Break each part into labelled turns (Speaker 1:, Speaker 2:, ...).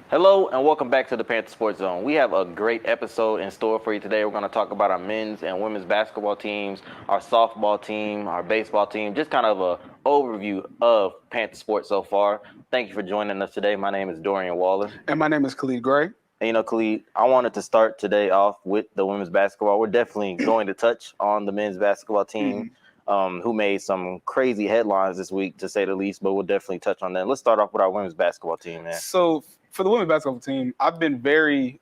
Speaker 1: Hello and welcome back to the Panther Sports Zone. We have a great episode in store for you today. We're going to talk about our men's and women's basketball teams, our softball team, our baseball team, just kind of a overview of Panther Sports so far. Thank you for joining us today. My name is Dorian Waller.
Speaker 2: And my name is Khalid Gray.
Speaker 1: And Khalid, I wanted to start today off with the women's basketball. We're definitely going to touch on the men's basketball team, who made some crazy headlines this week, to say the least, but we'll definitely touch on that. Let's start off with our women's basketball team, man.
Speaker 2: So for the women's basketball team, I've been very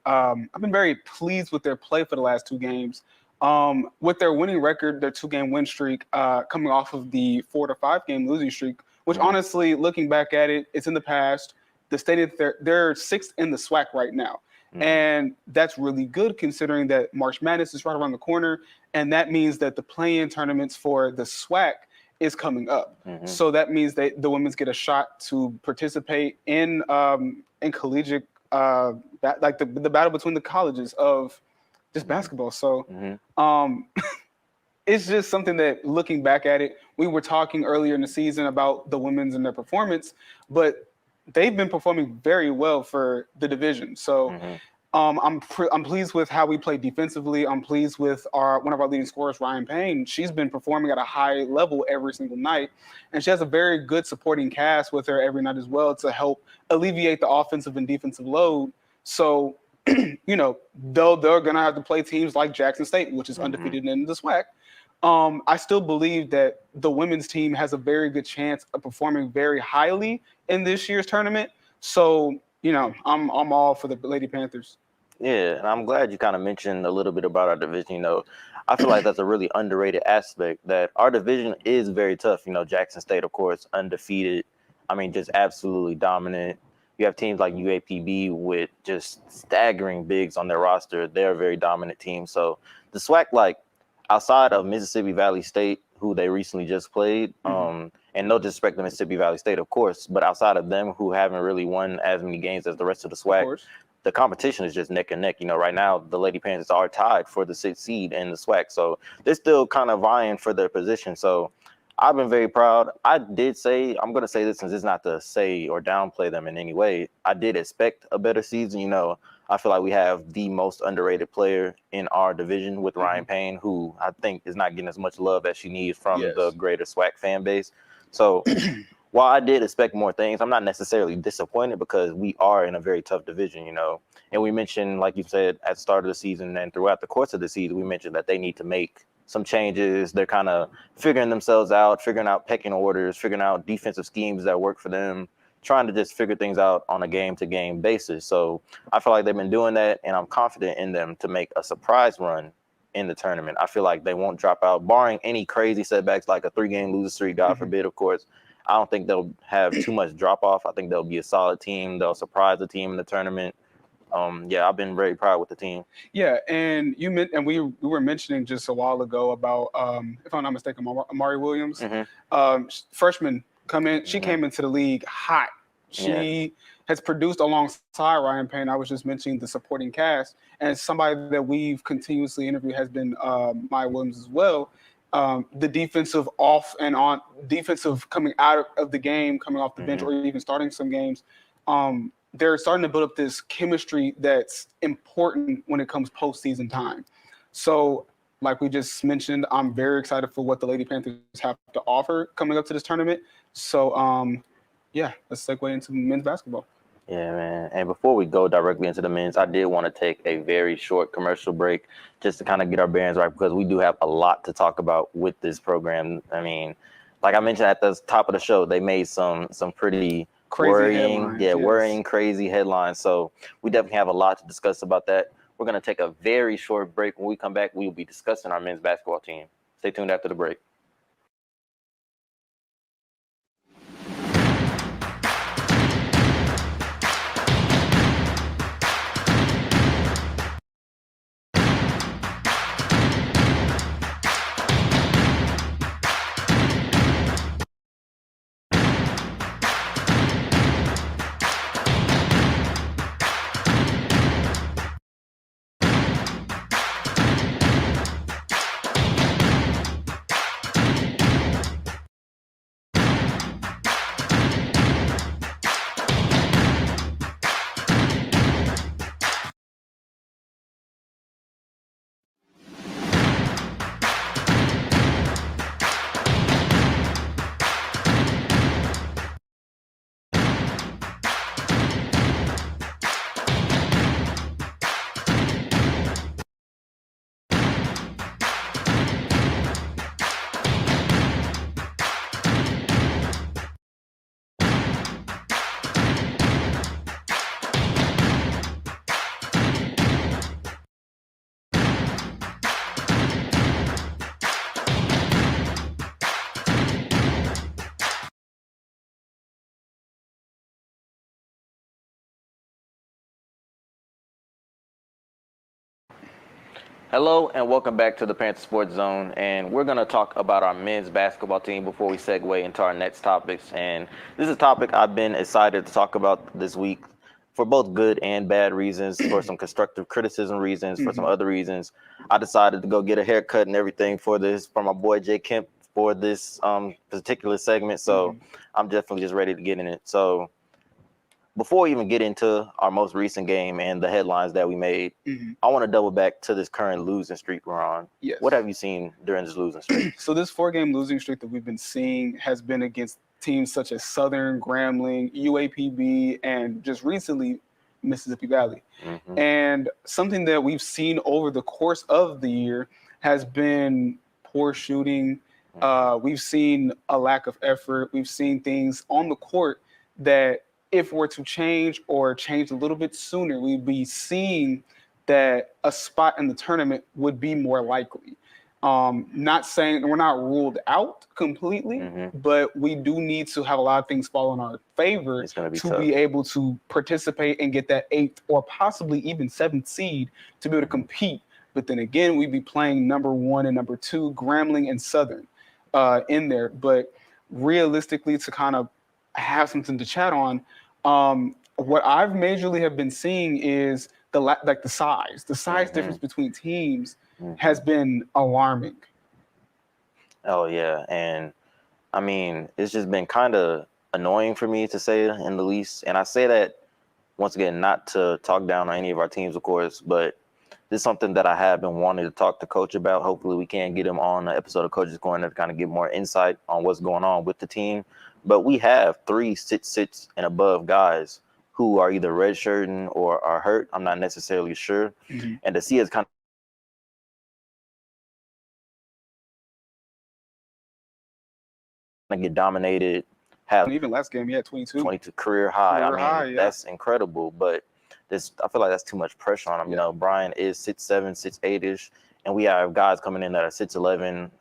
Speaker 2: pleased with their play for the last two games. With their winning record, their 2-game win streak, coming off of the 4 to 5 game losing streak, which honestly, looking back at it, it's in the past. The stated they're 6th in the SWAC right now. And that's really good considering that March Madness is right around the corner. And that means that the play-in tournaments for the SWAC is coming up. So that means that the women's get a shot to participate in collegiate, like the battle between the colleges of just basketball. So it's just something that, looking back at it, we were talking earlier in the season about the women's and their performance, but they've been performing very well for the division. So I'm pleased with how we play defensively. I'm pleased with one of our leading scorers, Ryan Payne. She's been performing at a high level every single night, and she has a very good supporting cast with her every night as well to help alleviate the offensive and defensive load. So, though they're going to have to play teams like Jackson State, which is undefeated in the SWAC, I still believe that the women's team has a very good chance of performing very highly in this year's tournament. So, I'm all for the Lady Panthers.
Speaker 1: Yeah, and I'm glad you kind of mentioned a little bit about our division. I feel like that's a really underrated aspect, that our division is very tough. Jackson State, of course, undefeated. I mean, just absolutely dominant. You have teams like UAPB with just staggering bigs on their roster. They're a very dominant team. So the SWAC, outside of Mississippi Valley State, who they recently just played, and no disrespect to Mississippi Valley State, of course, but outside of them, who haven't really won as many games as the rest of the SWAC, the competition is just neck and neck. Right now, the Lady Panthers are tied for the 6th seed in the SWAC, so they're still kind of vying for their position. So I've been very proud. I'm going to say this since it's not to say or downplay them in any way. I did expect a better season. I feel like we have the most underrated player in our division with Ryan Payne, who I think is not getting as much love as she needs from the greater SWAC fan base. So while I did expect more things, I'm not necessarily disappointed because we are in a very tough division, And we mentioned, like you said, at the start of the season and throughout the course of the season, we mentioned that they need to make some changes. They're kind of figuring themselves out, figuring out pecking orders, figuring out defensive schemes that work for them, trying to just figure things out on a game-to-game basis. So I feel like they've been doing that, and I'm confident in them to make a surprise run in the tournament. I feel like they won't drop out, barring any crazy setbacks like a 3-game losing streak, God forbid, of course. I don't think they'll have too much drop-off. I think they'll be a solid team. They'll surprise the team in the tournament. I've been very proud with the team.
Speaker 2: Yeah, and we were mentioning just a while ago about, if I'm not mistaken, Amari Williams, freshman she came into the league hot. She has produced alongside Ryan Payne. I was just mentioning the supporting cast, and somebody that we've continuously interviewed has been Maya Williams as well. The defensive defensive coming out of the game, coming off the bench, or even starting some games. They're starting to build up this chemistry that's important when it comes postseason time. So, like we just mentioned, I'm very excited for what the Lady Panthers have to offer coming up to this tournament. So, let's segue into men's basketball.
Speaker 1: Yeah, man. And before we go directly into the men's, I did want to take a very short commercial break just to kind of get our bearings right, because we do have a lot to talk about with this program. I mean, like I mentioned at the top of the show, they made some pretty worrying, crazy headlines. So we definitely have a lot to discuss about that. We're going to take a very short break. When we come back, we will be discussing our men's basketball team. Stay tuned after the break. Hello and welcome back to the Panther Sports Zone, and we're going to talk about our men's basketball team before we segue into our next topics. And this is a topic I've been excited to talk about this week for both good and bad reasons, for some constructive criticism reasons, for some other reasons. I decided to go get a haircut and everything for my boy Jay Kemp for this particular segment, so I'm definitely just ready to get in it. So before we even get into our most recent game and the headlines that we made, I want to double back to this current losing streak we're on.
Speaker 2: Yes.
Speaker 1: What have you seen during this losing streak?
Speaker 2: So this 4-game losing streak that we've been seeing has been against teams such as Southern, Grambling, UAPB, and just recently Mississippi Valley. And something that we've seen over the course of the year has been poor shooting. We've seen a lack of effort. We've seen things on the court that if we're to change or change a little bit sooner, we'd be seeing that a spot in the tournament would be more likely. Not saying we're not ruled out completely, but we do need to have a lot of things fall in our favor to be able to participate and get that 8th or possibly even 7th seed to be able to compete. But then again, we'd be playing number 1 and number 2, Grambling and Southern in there. But realistically, to kind of have something to chat on, what I've majorly have been seeing is the size difference between teams has been alarming.
Speaker 1: Oh yeah, and I mean it's just been kind of annoying for me, to say in the least. And I say that once again not to talk down on any of our teams, of course, but this is something that I have been wanting to talk to Coach about. Hopefully we can get him on an episode of Coach's Corner to kind of get more insight on what's going on with the team. But we have 3 six and above guys who are either redshirting or are hurt. I'm not necessarily sure. And to see us kind of get dominated, have
Speaker 2: even last game he had 22
Speaker 1: career high.
Speaker 2: I mean,
Speaker 1: that's incredible. But I feel like that's too much pressure on him. You know, Brian is 6'7", 6'8"-ish, and we have guys coming in that are 6'11".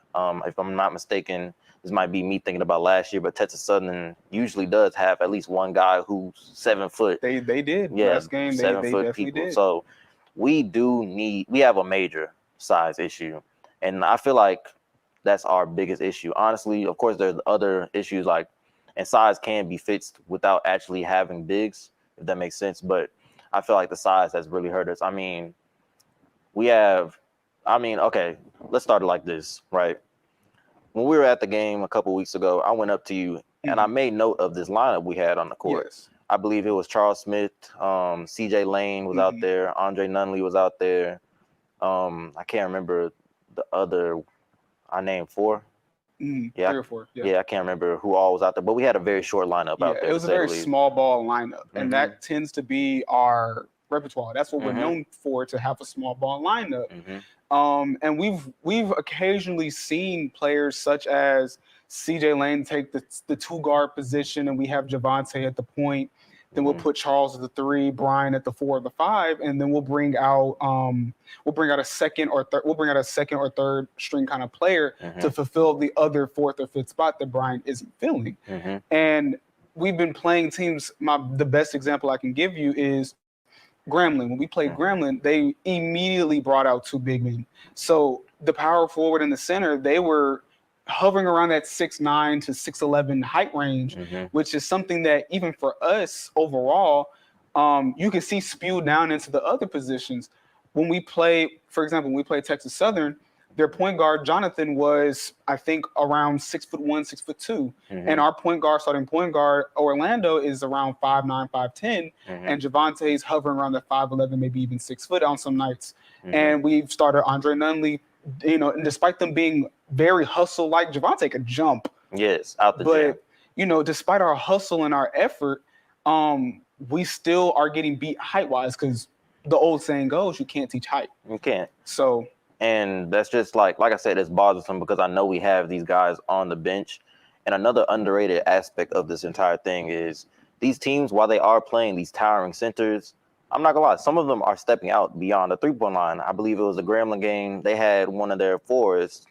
Speaker 1: If I'm not mistaken, this might be me thinking about last year, but Texas Southern usually does have at least one guy who's 7 foot.
Speaker 2: They did. Last game,
Speaker 1: 7
Speaker 2: they
Speaker 1: foot
Speaker 2: definitely
Speaker 1: people.
Speaker 2: did.
Speaker 1: So we have a major size issue, and I feel like that's our biggest issue. Honestly, of course, there's other issues and size can be fixed without actually having bigs, if that makes sense. But I feel like the size has really hurt us. Okay, let's start it like this, right? When we were at the game a couple weeks ago, I went up to you and I made note of this lineup we had on the court.
Speaker 2: Yes.
Speaker 1: I believe it was Charles Smith, CJ Lane was out there, Andre Nunley was out there. I can't remember the other. I named 4.
Speaker 2: 3 or 4.
Speaker 1: Yeah, I can't remember who all was out there, but we had a very short lineup out there.
Speaker 2: It was a very small ball lineup, and that tends to be our repertoire. That's what we're known for, to have a small ball lineup. And we've occasionally seen players such as CJ Lane take the 2 guard position, and we have Javante at the point. Then we'll put Charles at the 3, Brian at the 4 or the 5, and then we'll bring out a second or third string kind of player to fulfill the other 4th or 5th spot that Brian isn't filling. And we've been playing teams. The best example I can give you is Grambling. When we played Grambling, they immediately brought out 2 big men. So the power forward and the center, they were hovering around that 6'9" to 6'11" height range, which is something that even for us overall, you can see spewed down into the other positions. When we play, for example, when we play Texas Southern, their point guard, Jonathan, was, I think, around 6'1", 6'2". And our starting point guard, Orlando, is around 5'9", 5'10", and Javante's hovering around the 5'11", maybe even 6 foot on some nights. And we've started Andre Nunley, and despite them being very hustle-like, Javante could jump.
Speaker 1: Yes, out the gym.
Speaker 2: But, despite our hustle and our effort, we still are getting beat height-wise, because the old saying goes, you can't teach height.
Speaker 1: You can't.
Speaker 2: So...
Speaker 1: And that's just like I said, it's bothersome because I know we have these guys on the bench. And another underrated aspect of this entire thing is these teams, while they are playing these towering centers, I'm not gonna lie, some of them are stepping out beyond the 3-point line. I believe it was the Grambling game. They had one of their 4s,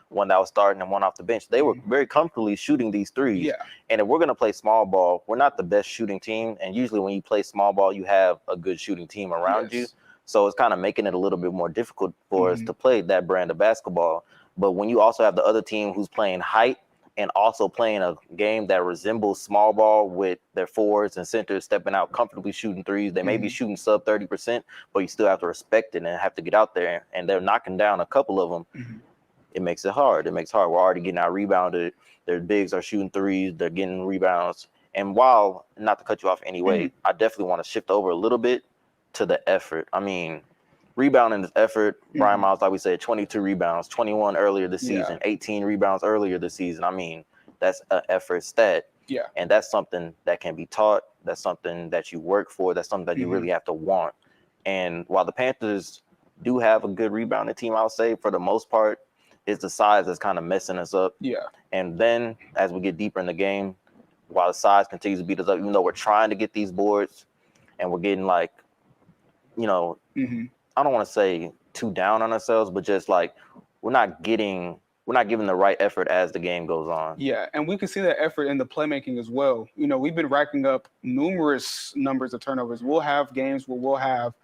Speaker 1: one that was starting and one off the bench. They were very comfortably shooting these 3s.
Speaker 2: Yeah.
Speaker 1: And if we're gonna play small ball, we're not the best shooting team. And usually when you play small ball, you have a good shooting team around you. So it's kind of making it a little bit more difficult for us
Speaker 2: Mm-hmm.
Speaker 1: to play that brand of basketball. But when you also have the other team who's playing height and also playing a game that resembles small ball with their forwards and centers stepping out comfortably shooting threes, they may be shooting sub 30%, but you still have to respect it and have to get out there. And they're knocking down a couple of them.
Speaker 2: Mm-hmm.
Speaker 1: It makes it hard. It makes it hard. We're already getting out rebounded. Their bigs are shooting threes. They're getting rebounds. And while, not to cut you off anyway, I definitely want to shift over a little bit to the effort. I mean, rebounding is effort. Brian Miles, like we said, 22 rebounds, 21 earlier this season, 18 rebounds earlier this season. I mean, that's an effort stat.
Speaker 2: Yeah.
Speaker 1: And that's something that can be taught. That's something that you work for. That's something that you really have to want. And while the Panthers do have a good rebounding team, I'll say, for the most part, it's the size that's kind of messing us up.
Speaker 2: Yeah.
Speaker 1: And then as we get deeper in the game, while the size continues to beat us up, even though we're trying to get these boards and we're getting like, you know, I don't want to say too down on ourselves, but just like we're not giving the right effort as the game goes on.
Speaker 2: Yeah, and we can see that effort in the playmaking as well. You know, we've been racking up numerous numbers of turnovers. We'll have games where we'll have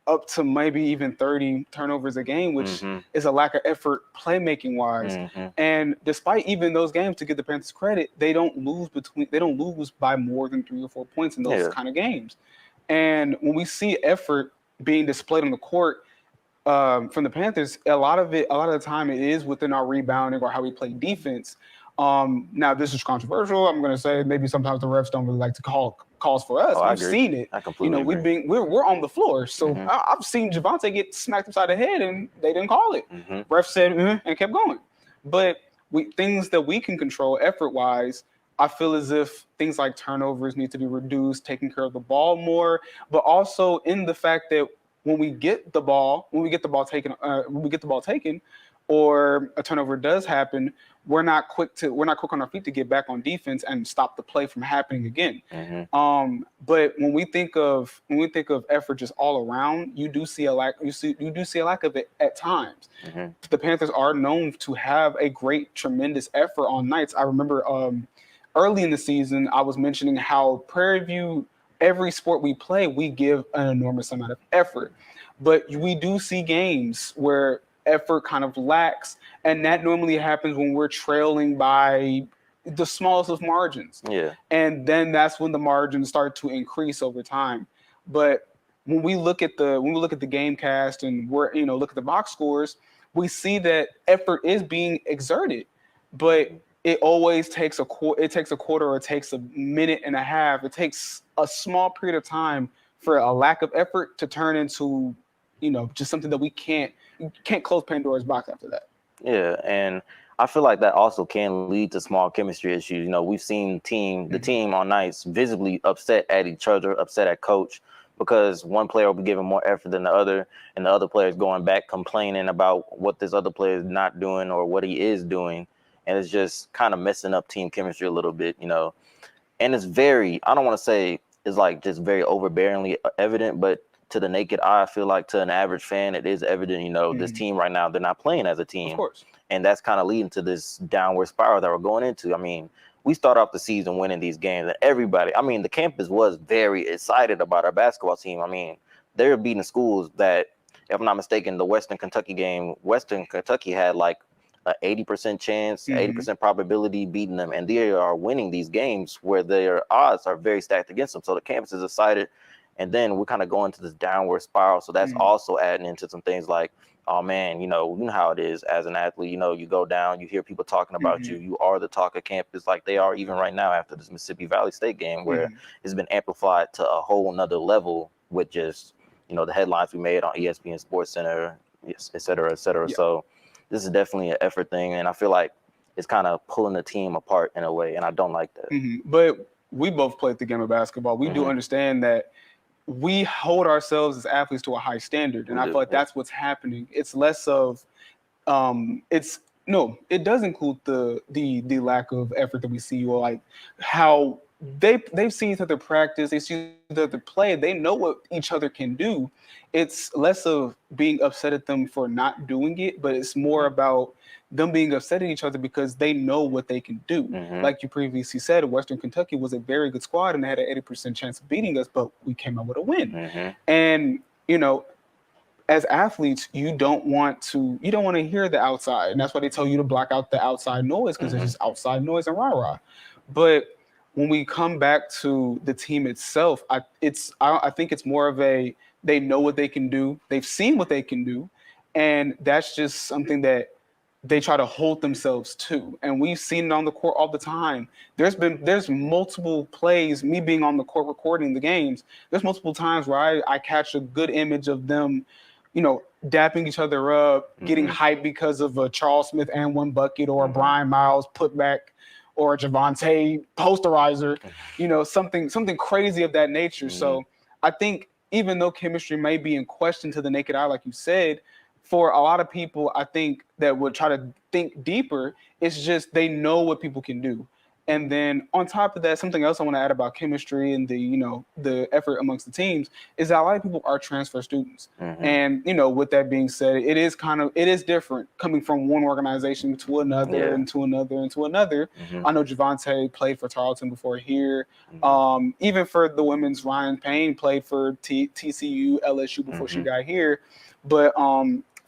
Speaker 2: up to maybe even 30 turnovers a game, which is a lack of effort playmaking wise. And despite even those games, to give the Panthers credit, they don't lose by more than 3 or 4 points in those kind of games. And when we see effort being displayed on the court from the Panthers, a lot of the time it is within our rebounding or how we play defense. Now this is controversial. I'm going to say maybe sometimes the refs don't really like to call calls for us. We've seen it.
Speaker 1: I completely agree.
Speaker 2: We're on the floor. So I've seen Javonte get smacked upside the head and they didn't call it. Ref said and kept going. But things that we can control effort wise, I feel as if things like turnovers need to be reduced, taking care of the ball more, but also in the fact that when we get the ball taken, or a turnover does happen, we're not quick on our feet to get back on defense and stop the play from happening again. But when we think of effort just all around, you do see a lack of it at times. The Panthers are known to have a tremendous effort on nights. I remember early in the season, I was mentioning how Prairie View, every sport we play, we give an enormous amount of effort. But we do see games where effort kind of lacks, and that normally happens when we're trailing by the smallest of margins. And then that's when the margins start to increase over time. But when we look at the game cast and look at the box scores, we see that effort is being exerted, but it always takes a quarter, or it takes a minute and a half. It takes a small period of time for a lack of effort to turn into, just something that we can't close Pandora's box after that.
Speaker 1: Yeah, and I feel like that also can lead to small chemistry issues. We've seen the team on nights visibly upset at each other, upset at coach, because one player will be giving more effort than the other, and the other player is going back complaining about what this other player is not doing or what he is doing. And it's just kind of messing up team chemistry a little bit, And it's I don't want to say it's like just very overbearingly evident, but to the naked eye, I feel like to an average fan, it is evident, this team right now, they're not playing as a team.
Speaker 2: Of course.
Speaker 1: And that's kind of leading to this downward spiral that we're going into. I mean, we start off the season winning these games, and the campus was very excited about our basketball team. I mean, they were beating schools that, if I'm not mistaken, the Western Kentucky game, Western Kentucky had like an 80% chance, 80% probability beating them, and they are winning these games where their odds are very stacked against them. So the campus is excited, and then we kind of go into this downward spiral. So that's also adding into some things like, oh man, you know how it is as an athlete. You go down, you hear people talking about you. You are the talk of campus, like they are even right now after this Mississippi Valley State game, where it's been amplified to a whole nother level with just the headlines we made on ESPN Sports Center, et cetera, et cetera.
Speaker 2: Yeah.
Speaker 1: So this is definitely an effort thing, and I feel like it's kind of pulling the team apart in a way, and I don't like that.
Speaker 2: But we both played the game of basketball. We do understand that we hold ourselves as athletes to a high standard, and I feel like that's what's happening. It's less of it does include the lack of effort that we see, or like how they've seen each other practice, they see each other play, they know what each other can do. It's less of being upset at them for not doing it, but it's more about them being upset at each other because they know what they can do. Like you previously said, Western Kentucky was a very good squad and they had an 80% chance of beating us, but we came out with a win. And as athletes, you don't want to hear the outside, and that's why they tell you to block out the outside noise, because it's just outside noise and rah rah. But when we come back to the team itself, I think it's more of they know what they can do, they've seen what they can do, and that's just something that they try to hold themselves to. And we've seen it on the court all the time. There's multiple plays, me being on the court recording the games, there's multiple times where I catch a good image of them, dapping each other up, getting hyped because of a Charles Smith and one bucket, or a Brian Miles putback, or a Javante posterizer, something crazy of that nature. So I think even though chemistry may be in question to the naked eye, like you said, for a lot of people, I think that would try to think deeper, it's just they know what people can do. And then on top of that, something else I want to add about chemistry and the effort amongst the teams is that a lot of people are transfer students. And with that being said, it is different coming from one organization to another and to another and to another. I know Javante played for Tarleton before here. Even for the women's, Ryan Payne played for TCU, LSU before she got here. But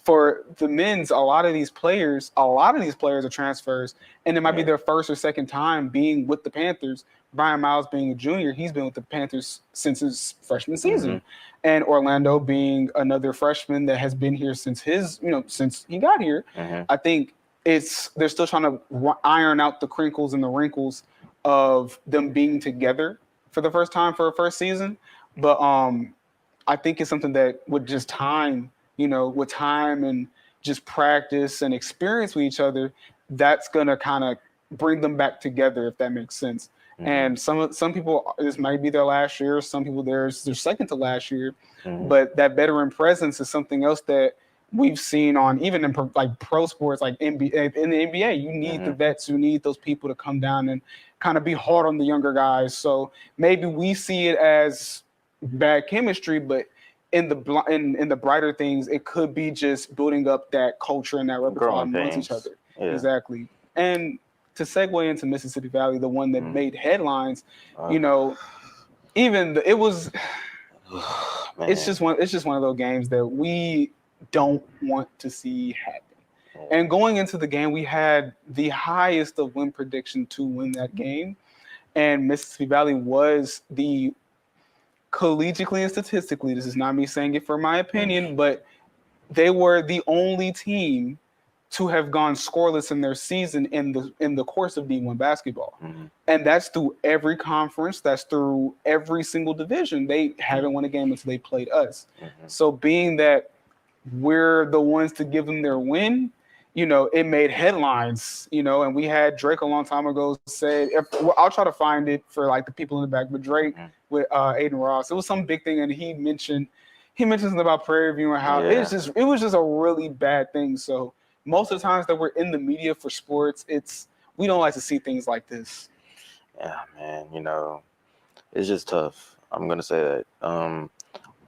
Speaker 2: for the men's, a lot of these players are transfers, and it might be their first or second time being with the Panthers. Brian Miles being a junior, he's been with the Panthers since his freshman season. And Orlando being another freshman that has been here since since he got here. I think they're still trying to iron out the crinkles and the wrinkles of them being together for the first time for a first season. But I think it's something that with just time, with time and just practice and experience with each other, that's going to kind of bring them back together, if that makes sense. And some people, this might be their last year. Some people, their second to last year. But that veteran presence is something else that we've seen on even in pro sports, like NBA. In the NBA, you need the vets. You need those people to come down and kind of be hard on the younger guys. So maybe we see it as bad chemistry, but in the brighter things, it could be just building up that culture and that repertoire amongst each other. Exactly. And to segue into Mississippi Valley, the one that made headlines, it's just one of those games that we don't want to see happen. And going into the game, we had the highest of win prediction to win that game, and Mississippi Valley was the collegiately and statistically, this is not me saying it for my opinion, but they were the only team to have gone scoreless in their season in the course of D1 basketball. And that's through every conference, that's through every single division. They haven't won a game until they played us. So being that we're the ones to give them their win, it made headlines, and we had Drake a long time ago said, I'll try to find it for like the people in the back, but Drake with Aiden Ross, it was some big thing, and he mentioned something about Prairie View and how it was just a really bad thing. So most of the times that we're in the media for sports, we don't like to see things like this.
Speaker 1: Yeah, man, it's just tough. I'm gonna say that.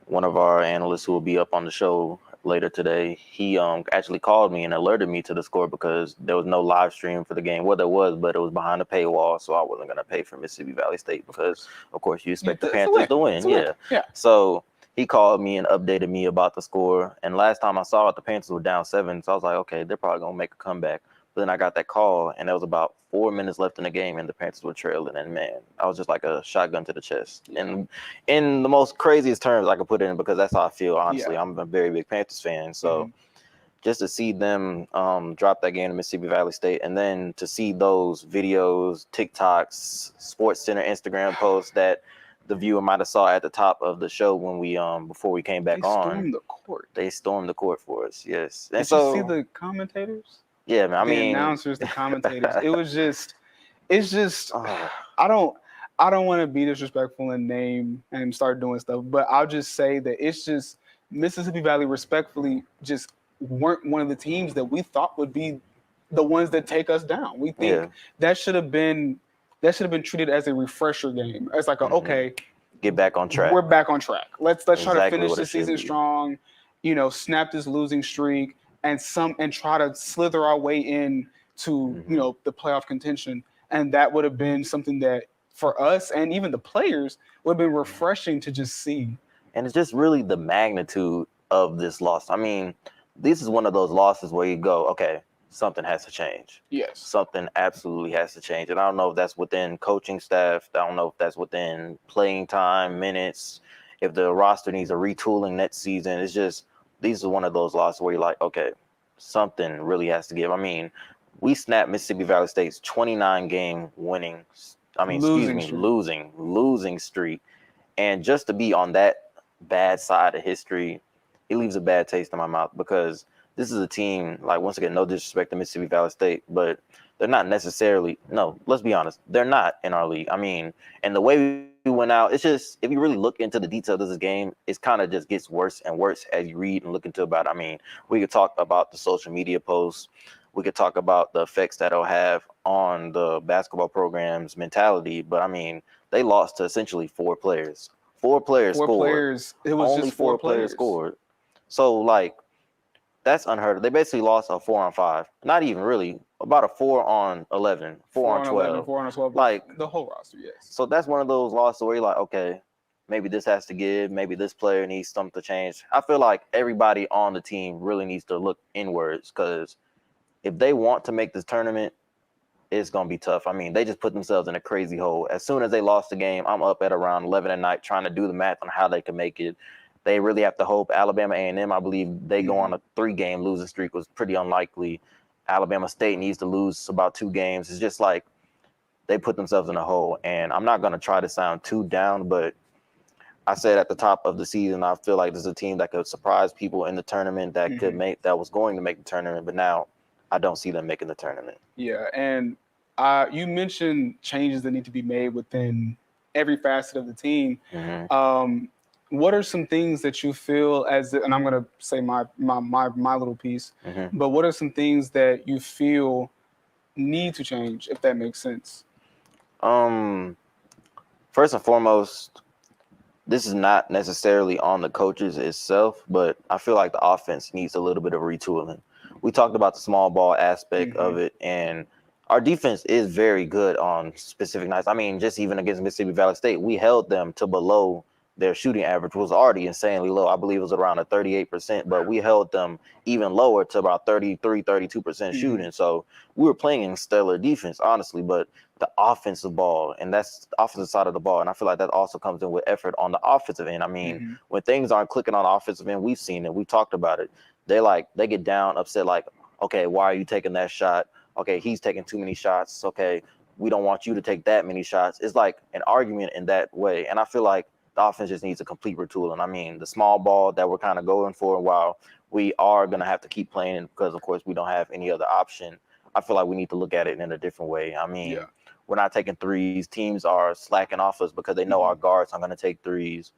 Speaker 1: One of our analysts who will be up on the show later today, he actually called me and alerted me to the score because there was no live stream for the game. Well, there was, but it was behind a paywall, so I wasn't gonna pay for Mississippi Valley State because, of course, you expect the Panthers to win. Yeah. So he called me and updated me about the score. And last time I saw it, the Panthers were down 7, so I was like, okay, they're probably gonna make a comeback. But then I got that call, and there was about 4 minutes left in the game, and the Panthers were trailing. And man, I was just like a shotgun to the chest. And in the most craziest terms I could put it in, because that's how I feel. Honestly, I'm a very big Panthers fan. So just to see them drop that game to Mississippi Valley State, and then to see those videos, TikToks, Sports Center, Instagram posts that the viewer might have saw at the top of the show when we before we came back on. They stormed the court for us. Yes. And
Speaker 2: Did you see the commentators?
Speaker 1: Yeah, man.
Speaker 2: The announcers, the commentators. It's just. I don't want to be disrespectful and name and start doing stuff, but I'll just say that it's just Mississippi Valley respectfully just weren't one of the teams that we thought would be the ones that take us down. We think that should have been treated as a refresher game. It's like okay,
Speaker 1: get back on track.
Speaker 2: We're back on track. Let's try to finish the season strong. Snap this losing streak and try to slither our way in to the playoff contention. And that would have been something that for us and even the players would have been refreshing to just see.
Speaker 1: And it's just really the magnitude of this loss. I mean, this is one of those losses where you go, okay, something has to change.
Speaker 2: Yes.
Speaker 1: Something absolutely has to change. And I don't know if that's within coaching staff. I don't know if that's within playing time, minutes, if the roster needs a retooling next season. It's just, these are one of those losses where you're like, okay, something really has to give. I mean, we snapped Mississippi Valley State's 29-game losing streak. And just to be on that bad side of history, it leaves a bad taste in my mouth because this is a team, like, once again, no disrespect to Mississippi Valley State, but they're not necessarily, no, let's be honest, they're not in our league. I mean, and the way we went out, it's just, if you really look into the details of this game, it's kind of just gets worse and worse as you read and look into about it. I mean, we could talk about the social media posts. We could talk about the effects that it'll have on the basketball program's mentality, but I mean, they lost to essentially 4 players. 4 players scored.
Speaker 2: It was
Speaker 1: only
Speaker 2: just
Speaker 1: 4 players scored. So, like, that's unheard of. They basically lost a 4-on-5. Not even really. About a 4-on-11, 4-on-12.
Speaker 2: 4-on-12.
Speaker 1: Like,
Speaker 2: the whole roster, yes.
Speaker 1: So that's one of those losses where you're like, okay, maybe this has to give. Maybe this player needs something to change. I feel like everybody on the team really needs to look inwards because if they want to make this tournament, it's going to be tough. I mean, they just put themselves in a crazy hole. As soon as they lost the game, I'm up at around 11 at night trying to do the math on how they can make it. They really have to hope. Alabama A&M, I believe they go on a 3-game losing streak, was pretty unlikely. Alabama State needs to lose about 2 games. It's just like they put themselves in a hole. And I'm not going to try to sound too down, but I said at the top of the season, I feel like there's a team that could surprise people in the tournament that was going to make the tournament, but now I don't see them making the tournament.
Speaker 2: Yeah, and you mentioned changes that need to be made within every facet of the team. What are some things that you feel and I'm going to say my little piece, but what are some things that you feel need to change, if that makes sense?
Speaker 1: First and foremost, this is not necessarily on the coaches itself, but I feel like the offense needs a little bit of retooling. We talked about the small ball aspect of it, and our defense is very good on specific nights. I mean, just even against Mississippi Valley State, we held them to below their shooting average, was already insanely low. I believe it was around a 38%, but we held them even lower to about 33, 32% shooting. So we were playing in stellar defense, honestly, but the offensive ball, and that's the offensive side of the ball. And I feel like that also comes in with effort on the offensive end. I mean, when things aren't clicking on the offensive end, we've seen it. We talked about it. They get down, upset, like, okay, why are you taking that shot? Okay, he's taking too many shots. Okay, we don't want you to take that many shots. It's like an argument in that way. And I feel like the offense just needs a complete retooling. I mean, the small ball that we're kind of going for, while we are going to have to keep playing it because, of course, we don't have any other option, I feel like we need to look at it in a different way. I mean, we're not taking threes. Teams are slacking off us because they know our guards aren't going to take threes.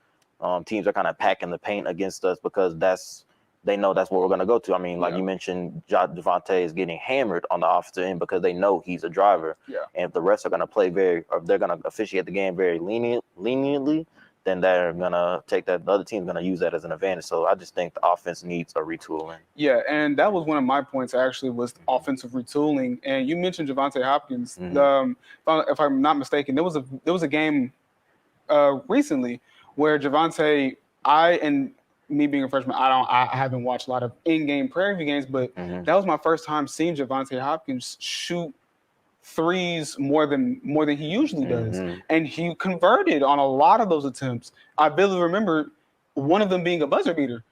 Speaker 1: Teams are kind of packing the paint against us because they know that's what we're going to go to. I mean, like you mentioned, Javante is getting hammered on the offensive end because they know he's a driver. And if the refs are going to play or they're going to officiate the game very leniently, then they're going to take that. The other team's going to use that as an advantage. So I just think the offense needs a retooling.
Speaker 2: Yeah, and that was one of my points, actually, was offensive retooling. And you mentioned Javante Hopkins. If I'm not mistaken, there was a game recently where Javante, and me being a freshman, I haven't watched a lot of in-game Prairie View games, but that was my first time seeing Javante Hopkins shoot threes more than he usually does, and he converted on a lot of those attempts. I vividly remember one of them being a buzzer beater,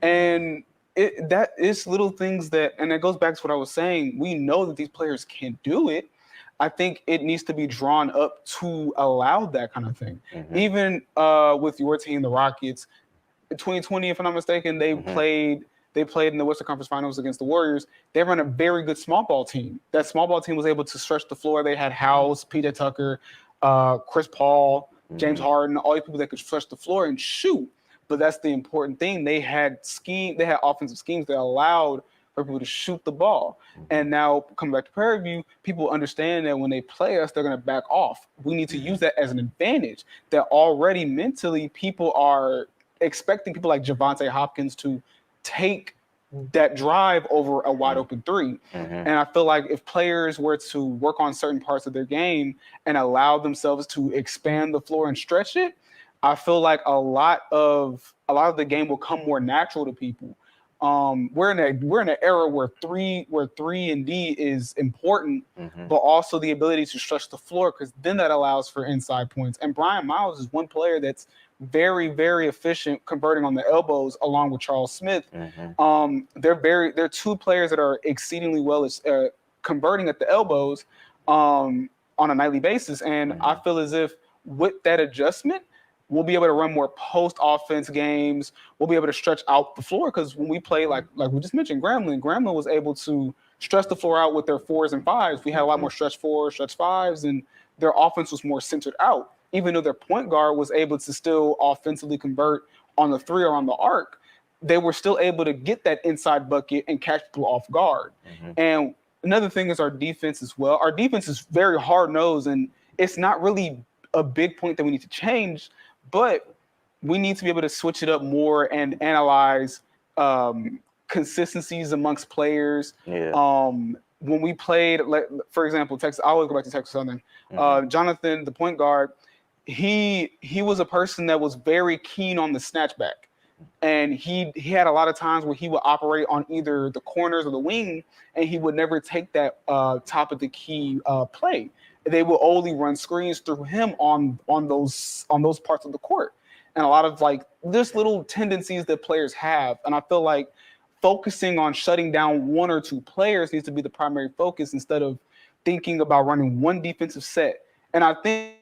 Speaker 2: and that is little things and it goes back to what I was saying. We know that these players can do it. I think it needs to be drawn up to allow that kind of thing. Even with your team, the Rockets, in 2020, if I'm not mistaken, they played in the Western Conference Finals against the Warriors. They run a very good small ball team. That small ball team was able to stretch the floor. They had House, PJ Tucker, Chris Paul, James Harden, all these people that could stretch the floor and shoot. But that's the important thing. They had offensive schemes that allowed for people to shoot the ball. And now, coming back to Prairie View, people understand that when they play us, they're going to back off. We need to use that as an advantage. That already mentally people are expecting people like Javante Hopkins to take that drive over a wide open three. And I feel like if players were to work on certain parts of their game and allow themselves to expand the floor and stretch it, I feel like a lot of the game will come more natural to people. We're in an era where three and D is important, but also the ability to stretch the floor, because then that allows for inside points. And Brian Miles is one player that's very, very efficient converting on the elbows, along with Charles Smith. They're two players that are exceedingly well as converting at the elbows on a nightly basis. And I feel as if with that adjustment, we'll be able to run more post offense games. We'll be able to stretch out the floor, because when we play, like we just mentioned, Grambling was able to stretch the floor out with their 4s and 5s. We had a lot more stretch 4s, stretch 5s, and their offense was more centered out. Even though their point guard was able to still offensively convert on the 3 or on the arc, they were still able to get that inside bucket and catch people off guard. And another thing is our defense as well. Our defense is very hard-nosed, and it's not really a big point that we need to change, but we need to be able to switch it up more and analyze consistencies amongst players. When we played, for example, Texas, I always go back to Texas Southern. Jonathan, the point guard, he was a person that was very keen on the snatchback. And he had a lot of times where he would operate on either the corners or the wing, and he would never take that top of the key play. They will only run screens through him on those parts of the court. And a lot of this little tendencies that players have. And I feel like focusing on shutting down 1 or 2 players needs to be the primary focus, instead of thinking about running one defensive set. And I think,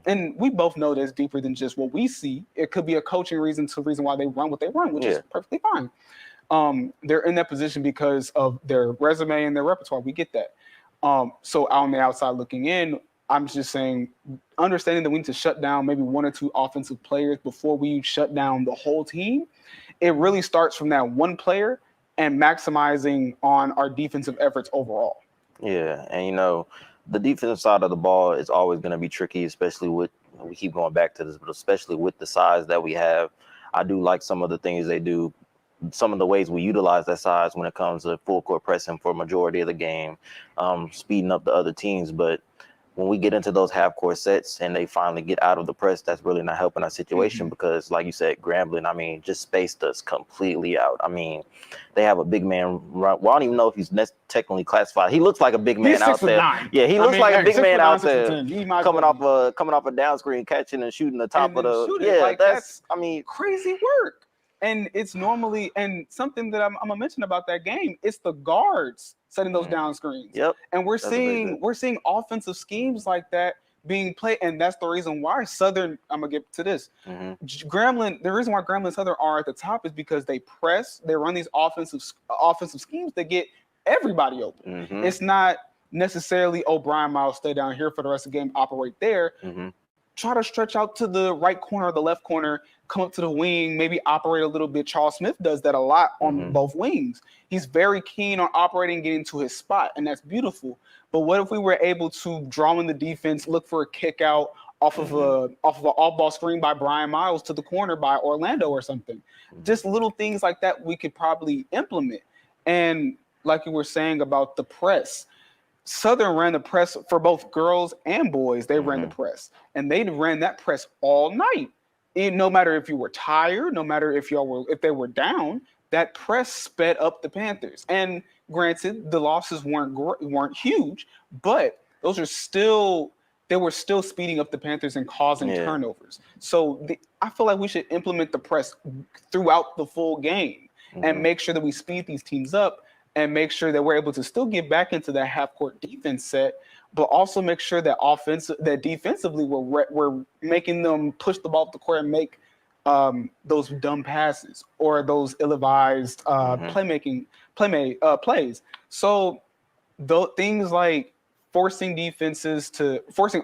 Speaker 2: and we both know that's deeper than just what we see. It could be a coaching reason why they run what they run, which is perfectly fine. They're in that position because of their resume and their repertoire. We get that. So on the outside looking in, I'm just saying, understanding that we need to shut down maybe 1 or 2 offensive players before we shut down the whole team. It really starts from that one player and maximizing on our defensive efforts overall.
Speaker 1: Yeah, and the defensive side of the ball is always going to be tricky, especially with, we keep going back to this, but especially with the size that we have. I do like some of the things they do, some of the ways we utilize that size when it comes to full court pressing for a majority of the game, speeding up the other teams. But when we get into those half court sets and they finally get out of the press, that's really not helping our situation because, like you said, Grambling, just spaced us completely out. They have a big man run. Well, I don't even know if he's technically classified. He looks like a big man out there.
Speaker 2: 6'9".
Speaker 1: Yeah, he looks like a big man out there, coming off a down screen, catching and shooting the top of the. Yeah, that's
Speaker 2: crazy work. And it's normally, and something that I'm gonna mention about that game, it's the guards setting those down screens.
Speaker 1: Yep.
Speaker 2: And we're seeing offensive schemes like that being played, and that's the reason why Southern. I'm gonna get to this. Grambling. The reason why Grambling and Southern are at the top is because they press. They run these offensive schemes that get everybody open. It's not necessarily, Brian Miles, stay down here for the rest of the game, operate there. Try to stretch out to the right corner or the left corner, come up to the wing, maybe operate a little bit. Charles Smith does that a lot on both wings. He's very keen on operating, getting to his spot, and that's beautiful. But what if we were able to draw in the defense, look for a kick out off of an off-ball screen by Brian Miles to the corner by Orlando or something? Just little things like that we could probably implement. And like you were saying about the press, Southern ran the press for both girls and boys. They ran the press, and they ran that press all night. No matter if you were tired, no matter if they were down, that press sped up the Panthers. And granted, the losses weren't huge, but they were still speeding up the Panthers and causing turnovers. So I feel like we should implement the press throughout the full game and make sure that we speed these teams up, and make sure that we're able to still get back into that half-court defense set, but also make sure that defensively we're making them push the ball up the court and make those dumb passes or those ill-advised plays. So things like forcing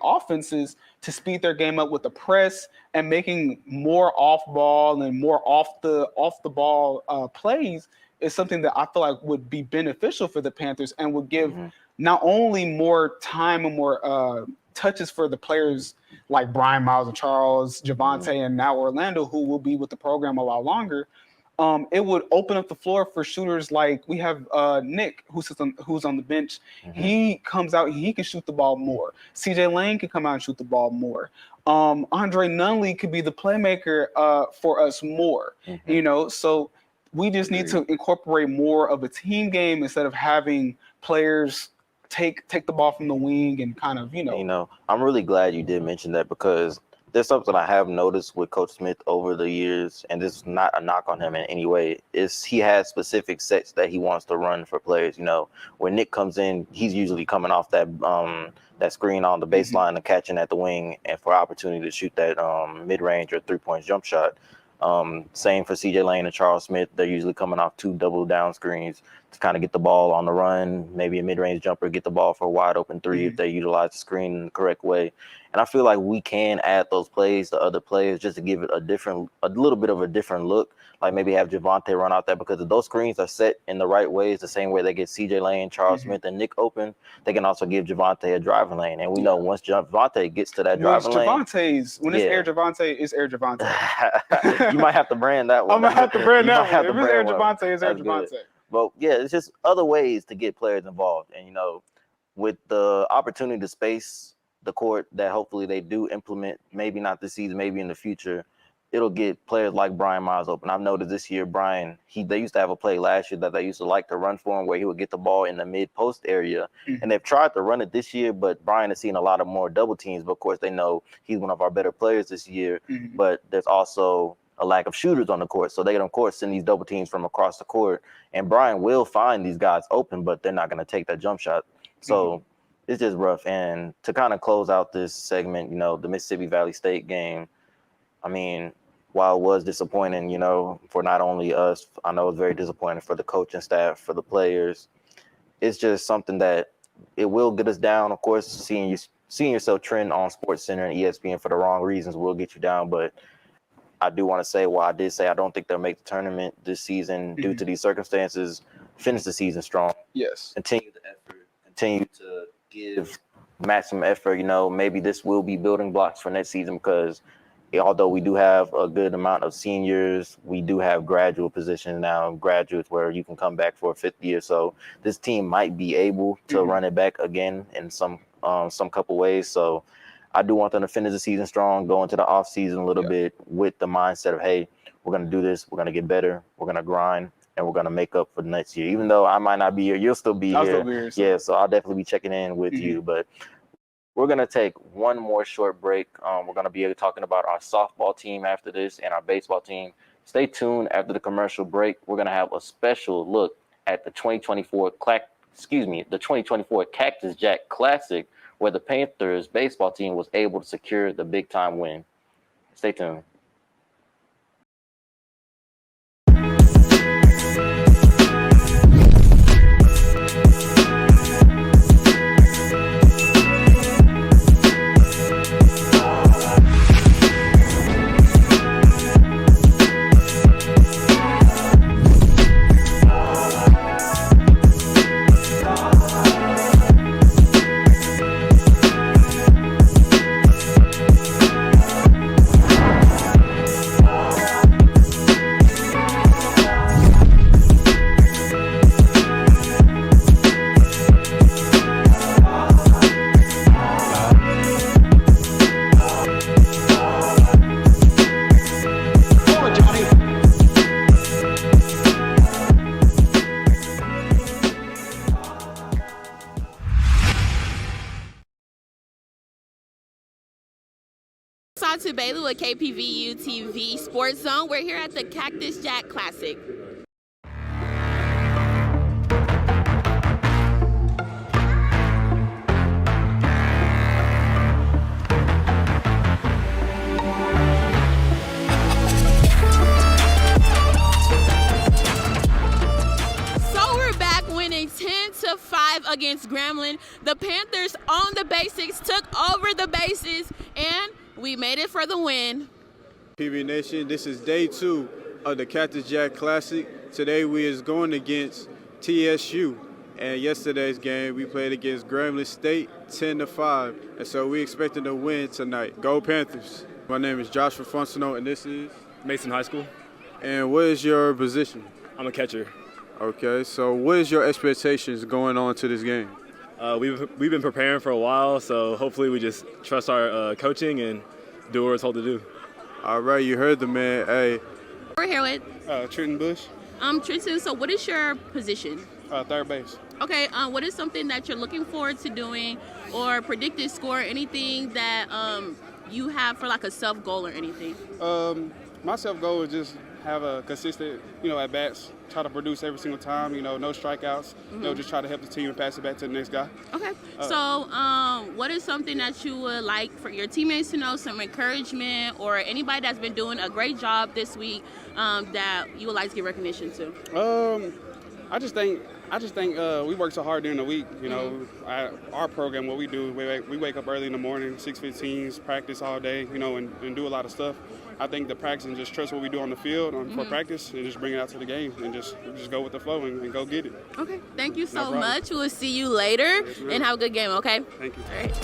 Speaker 2: offenses to speed their game up with the press and making more off-ball and more off the ball plays is something that I feel like would be beneficial for the Panthers and would give not only more time and more touches for the players like Brian Miles and Charles, Javante, and now Orlando, who will be with the program a lot longer, it would open up the floor for shooters like we have Nick, who's on the bench. He comes out, he can shoot the ball more. CJ Lane can come out and shoot the ball more. Andre Nunley could be the playmaker for us more. So we just need to incorporate more of a team game instead of having players take the ball from the wing and kind of,
Speaker 1: I'm really glad you did mention that, because there's something I have noticed with Coach Smith over the years, and this is not a knock on him in any way, is he has specific sets that he wants to run for players. When Nick comes in, he's usually coming off that screen on the baseline and catching at the wing and for opportunity to shoot that mid-range or three-point jump shot. Same for CJ Lane and Charles Smith. They're usually coming off 2 double down screens to kind of get the ball on the run, maybe a mid-range jumper, get the ball for a wide open 3 if they utilize the screen in the correct way. And I feel like we can add those plays to other players just to give it a little bit of a different look. Like maybe have Javonte run out there, because if those screens are set in the right ways, the same way they get CJ Lane, Charles Smith, and Nick open, they can also give Javonte a driving lane. And we know once Javonte gets to that driving lane,
Speaker 2: when it's Air Javonte, it's Air Javonte.
Speaker 1: You might have to brand that one.
Speaker 2: I'm gonna have to brand that one. If it's Air Javonte, it's Air Javonte.
Speaker 1: But yeah, it's just other ways to get players involved. And with the opportunity to space the court that hopefully they do implement, maybe not this season, maybe in the future, it'll get players like Brian Miles open. I've noticed this year, Brian, they used to have a play last year that they used to like to run for him, where he would get the ball in the mid-post area. And they've tried to run it this year, but Brian has seen a lot of more double teams. But of course, they know he's one of our better players this year. But there's also a lack of shooters on the court. So they can, of course, send these double teams from across the court. And Brian will find these guys open, but they're not going to take that jump shot. So it's just rough. And to kind of close out this segment, the Mississippi Valley State game, I mean, while it was disappointing, for not only us, I know it was very disappointing for the coaching staff, for the players. It's just something that it will get us down. Of course, seeing yourself trend on SportsCenter and ESPN for the wrong reasons will get you down. But I do want to say, while I did say I don't think they'll make the tournament this season due to these circumstances, finish the season strong.
Speaker 2: Yes.
Speaker 1: Continue the effort. Continue to give maximum effort. Maybe this will be building blocks for next season, because although we do have a good amount of seniors, we do have graduate positions now, graduates where you can come back for a 5th year. So this team might be able to run it back again in some couple ways. So I do want them to finish the season strong, go into the off season a little bit with the mindset of, hey, we're going to do this. We're going to get better. We're going to grind, and we're going to make up for the next year. Even though I might not be here, you'll still be here.
Speaker 2: I'll still be here.
Speaker 1: Yeah, so I'll definitely be checking in with you. But we're going to take one more short break. We're going to be talking about our softball team after this and our baseball team. Stay tuned after the commercial break. We're going to have a special look at the 2024 Cactus Jack Classic, where the Panthers baseball team was able to secure the big-time win. Stay tuned.
Speaker 3: To Bailey with KPVU-TV Sports Zone. We're here at the Cactus Jack Classic. So we're back winning 10-5 against Grambling. The Panthers on the basics, took over the bases, and we made it for the win.
Speaker 4: PV Nation, this is day 2 of the Cactus Jack Classic. Today we is going against TSU. And yesterday's game we played against Grambling State 10-5. And so we expecting to win tonight. Go Panthers. My name is Joshua Fonseneau, and this is
Speaker 5: Mason High School.
Speaker 4: And what is your position?
Speaker 5: I'm a catcher.
Speaker 4: Okay, so what is your expectations going on to this game?
Speaker 5: We've been preparing for a while, so hopefully we just trust our coaching and do what we're told to do.
Speaker 4: All right, you heard the man. Hey.
Speaker 3: We're here with
Speaker 2: Trenton Bush,
Speaker 3: Tristan. So what is your position?
Speaker 2: third base.
Speaker 3: Okay, what is something that you're looking forward to doing, or predicted score, anything that you have for like a self goal or anything?
Speaker 2: My self goal is just have a consistent, at bats. Try to produce every single time. No strikeouts. Just try to help the team and pass it back to the next guy.
Speaker 3: Okay. So, what is something that you would like for your teammates to know, some encouragement, or anybody that's been doing a great job this week that you would like to give recognition to?
Speaker 2: I just think we work so hard during the week. Our program, what we do, we wake up early in the morning, 6:15, practice all day, and do a lot of stuff. I think the practice and just trust what we do on the field for practice and just bring it out to the game and just go with the flow and go get it.
Speaker 3: Okay. Thank you so much. We'll see you later and have a good game, okay?
Speaker 2: Thank you.
Speaker 3: All right.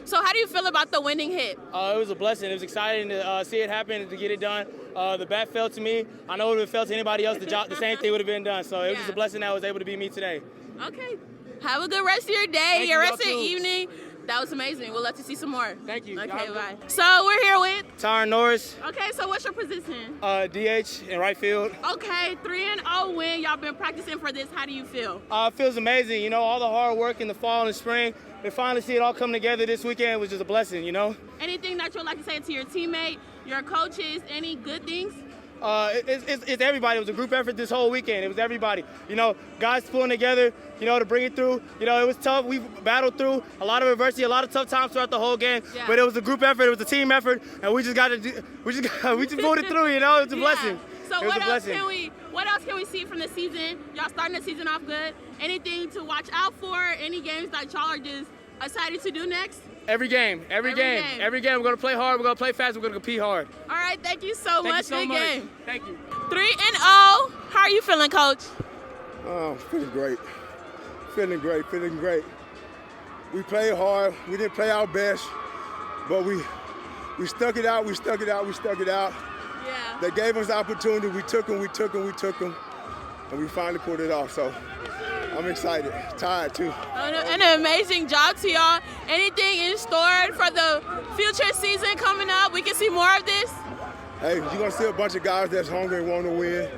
Speaker 3: So how do you feel about the winning hit?
Speaker 6: It was a blessing. It was exciting to see it happen and to get it done. The bat fell to me. I know if it fell to anybody else, the same thing would have been done. So it was just a blessing that I was able to be me today.
Speaker 3: Okay. Have a good rest of your day, your rest of the evening. That was amazing. We'll let you see some more.
Speaker 6: Thank you.
Speaker 3: Okay, bye. So we're here with?
Speaker 6: Tyron Norris.
Speaker 3: Okay, so what's your position?
Speaker 6: DH in right field.
Speaker 3: Okay, 3-0 win. Y'all been practicing for this. How do you feel?
Speaker 6: It feels amazing. You know, all the hard work in the fall and the spring, to finally see it all come together this weekend was just a blessing, you know?
Speaker 3: Anything that you would like to say to your teammate, your coaches, any good things?
Speaker 6: It's everybody. It was a group effort this whole weekend. It was everybody. You know, guys pulling together, you know, to bring it through. You know, it was tough. We battled through a lot of adversity, a lot of tough times throughout the whole game. Yeah. But it was a group effort. It was a team effort, and we just pulled it through. You know, it's a blessing.
Speaker 3: So what else can we see from the season? Y'all starting the season off good. Anything to watch out for? Any games that y'all are just excited to do next?
Speaker 6: Every game. We're going to play hard. We're going to play fast. We're going to compete hard.
Speaker 3: All right. Thank you so much.
Speaker 6: Good game.
Speaker 3: Thank you. 3-0. How are you feeling, Coach?
Speaker 7: Feeling great. Feeling great. We played hard. We didn't play our best, but we stuck it out.
Speaker 3: Yeah.
Speaker 7: They gave us the opportunity. We took them, and we finally pulled it off. So I'm excited. Tired, too.
Speaker 3: An amazing job to y'all. Anything in store for the future season coming up? We can see more of this?
Speaker 7: Hey, you're going to see a bunch of guys that's hungry and want to win,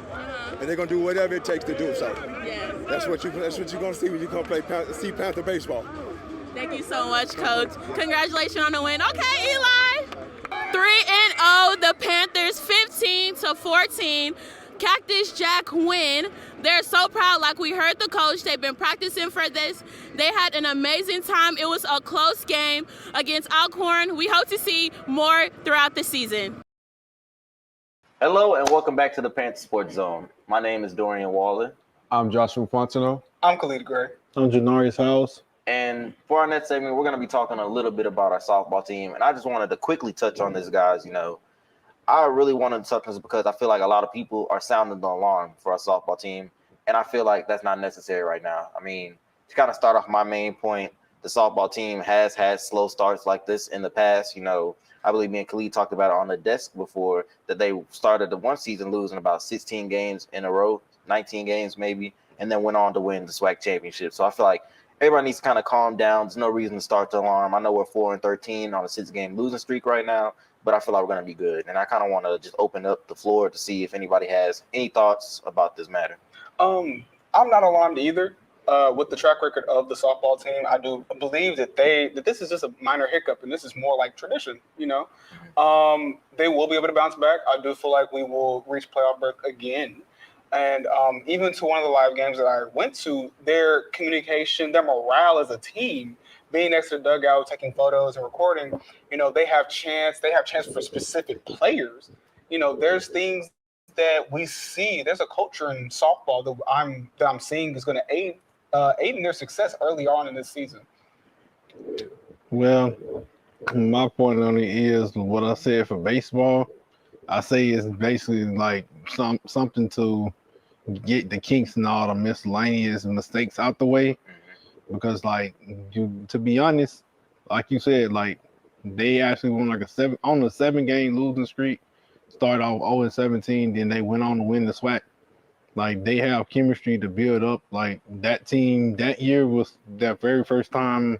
Speaker 7: and they're going to do whatever it takes to do so.
Speaker 3: Yeah.
Speaker 7: That's what you're going to see when you come see Panther baseball.
Speaker 3: Thank you so much, Coach. Congratulations on the win. Okay, Eli. 3-0, the Panthers 15-14. Cactus Jack win. They're so proud. Like we heard the coach, they've been practicing for this. They had an amazing time. It was a close game against Alcorn. We hope to see more throughout the season.
Speaker 1: Hello and welcome back to the Panther Sports Zone. My name is Dorian Waller.
Speaker 8: I'm Joshua Fontenot.
Speaker 2: I'm Khalid Gray.
Speaker 8: I'm Janarius House.
Speaker 1: And for our next segment, we're going to be talking a little bit about our softball team. And I just wanted to quickly touch on this, guys. You know, I really wanted to touch on this because I feel like a lot of people are sounding the alarm for our softball team. And I feel like that's not necessary right now. I mean, to kind of start off my main point, the softball team has had slow starts like this in the past. You know, I believe me and Khalid talked about it on the desk before that they started the one season losing about 16 games in a row, 19 games maybe, and then went on to win the SWAC championship. So I feel like everybody needs to kind of calm down. There's no reason to start the alarm. I know we're 4-13 on a 6-game losing streak right now, but I feel like we're going to be good. And I kind of want to just open up the floor to see if anybody has any thoughts about this matter.
Speaker 2: I'm not alarmed either. With the track record of the softball team, I do believe that this is just a minor hiccup, and this is more like tradition. You know, they will be able to bounce back. I do feel like we will reach playoff berth again, and even to one of the live games that I went to, their communication, their morale as a team, being next to the dugout, taking photos and recording. You know, they have chance for specific players. You know, there's things that we see. There's a culture in softball that I'm seeing is going to aid in their success early on in this season.
Speaker 8: Well, my point on it is what I said for baseball. I say it's basically like something to get the kinks and all the miscellaneous mistakes out the way. Because, like, to be honest, like you said, like they actually won like a 7-game losing streak. Started off 0-17, then they went on to win the SWAC. Like, they have chemistry to build up. Like, that team that year was their very first time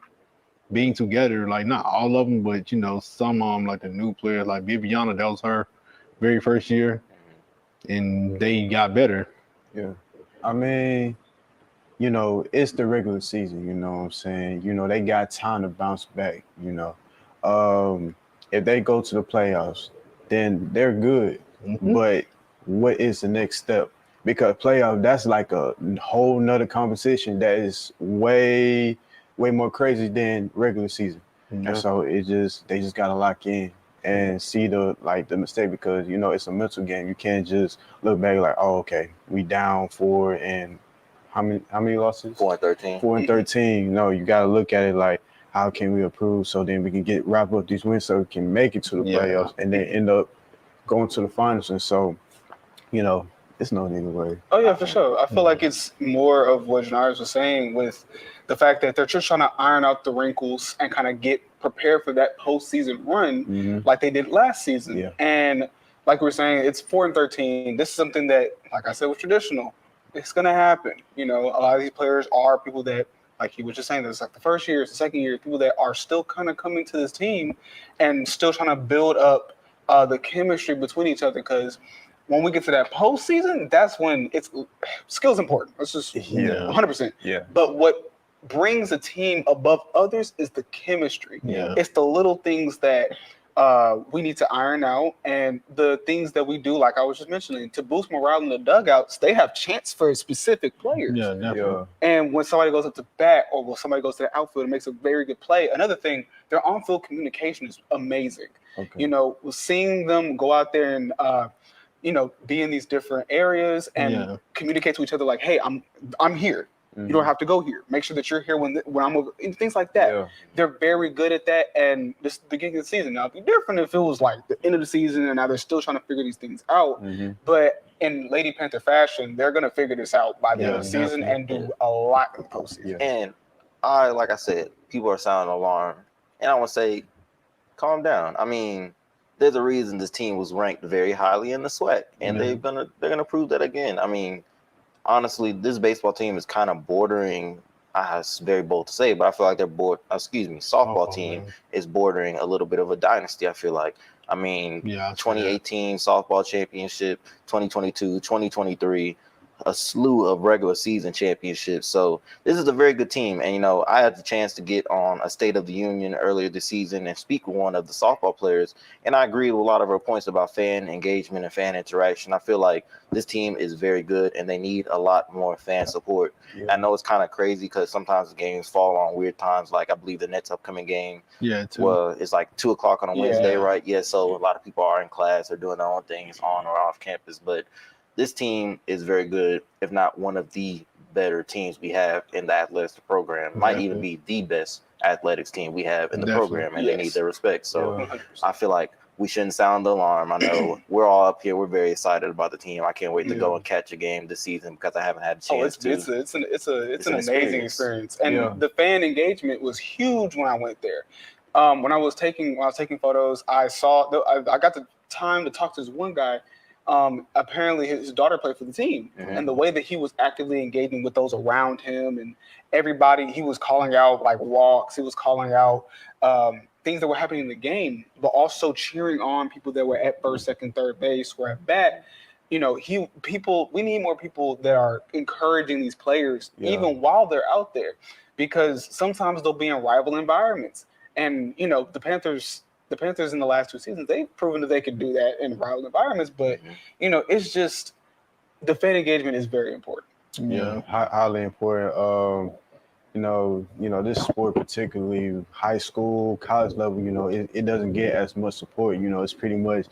Speaker 8: being together. Like, not all of them, but, you know, some of them, like the new players, like Viviana, that was her very first year, and they got better.
Speaker 9: Yeah. I mean, you know, it's the regular season, you know what I'm saying? You know, they got time to bounce back, you know. If they go to the playoffs, then they're good. Mm-hmm. But what is the next step? Because playoff, that's like a whole nother competition that is way more crazy than regular season. Mm-hmm. And so they just gotta lock in and see the mistake, because you know it's a mental game. You can't just look back like, oh, okay, we down 4 and how many losses?
Speaker 1: 4-13.
Speaker 9: 4-13. No, you gotta look at it like, how can we improve so then we can wrap up these wins so we can make it to the playoffs and then end up going to the finals. And so, you know, it's no either way.
Speaker 2: Oh, yeah, for sure. I feel like it's more of what Janarius was saying with the fact that they're just trying to iron out the wrinkles and kind of get prepared for that postseason run like they did last season. Yeah. And like we were saying, it's 4-13. This is something that, like I said, was traditional. It's going to happen. You know, a lot of these players are people that, like he was just saying, this like the first year, the second year, people that are still kind of coming to this team and still trying to build up the chemistry between each other, because when we get to that postseason, that's when skill's important. It's just 100%.
Speaker 9: Yeah.
Speaker 2: But what brings a team above others is the chemistry.
Speaker 8: Yeah.
Speaker 2: It's the little things that we need to iron out, and the things that we do, like I was just mentioning, to boost morale in the dugouts. They have chance for specific players.
Speaker 8: Yeah, definitely.
Speaker 9: Yeah.
Speaker 2: And when somebody goes up to bat or when somebody goes to the outfield and makes a very good play, another thing, their on-field communication is amazing.
Speaker 9: Okay.
Speaker 2: You know, seeing them go out there and you know, be in these different areas and communicate to each other like, hey, I'm here. Mm-hmm. You don't have to go here. Make sure that you're here when I'm over, and things like that. Yeah. They're very good at that. And this the beginning of the season. Now, it'd be different if it was like the end of the season and now they're still trying to figure these things out. Mm-hmm. But in Lady Panther fashion, they're going to figure this out by the end of the season and do a lot in the postseason.
Speaker 1: Yeah. And like I said, people are sounding alarm. And I want to say, calm down. I mean, there's a reason this team was ranked very highly in the SWAC, and they're gonna prove that again. I mean, honestly, this baseball team is kind of bordering. It's very bold to say, but I feel like softball team is bordering a little bit of a dynasty. I feel like. I mean, 2018 softball championship, 2022, 2023. a slew of regular season championships. So this is a very good team. And, I had the chance to get on a State of the Union earlier this season and speak with one of the softball players. And I agree with a lot of her points about fan engagement and fan interaction. I feel like this team is very good and they need a lot more fan support. Yeah. I know it's kind of crazy because sometimes the games fall on weird times. Like I believe the Nets upcoming game.
Speaker 8: Yeah, too.
Speaker 1: Well, it's like 2:00 on a Wednesday, right? Yeah. So a lot of people are in class or doing their own things on or off campus. But this team is very good, if not one of the better teams we have in the athletics program. Might even be the best athletics team we have in the program, and they need their respect. So I feel like we shouldn't sound the alarm. I know we're all up here. We're very excited about the team. I can't wait to go and catch a game this season because I haven't had a chance to.
Speaker 2: It's an amazing experience, and the fan engagement was huge when I went there. When I was taking photos, I got the time to talk to this one guy. Apparently his daughter played for the team, and the way that he was actively engaging with those around him and everybody, he was calling out like walks, he was calling out things that were happening in the game, but also cheering on people that were at first, second, third base, were at bat. We need more people that are encouraging these players even while they're out there, because sometimes they'll be in rival environments. And the Panthers in the last 2 seasons, they've proven that they can do that in rival environments. But it's just the fan engagement is very important.
Speaker 9: Yeah, highly important. This sport, particularly high school, college level, it doesn't get as much support. It's pretty much,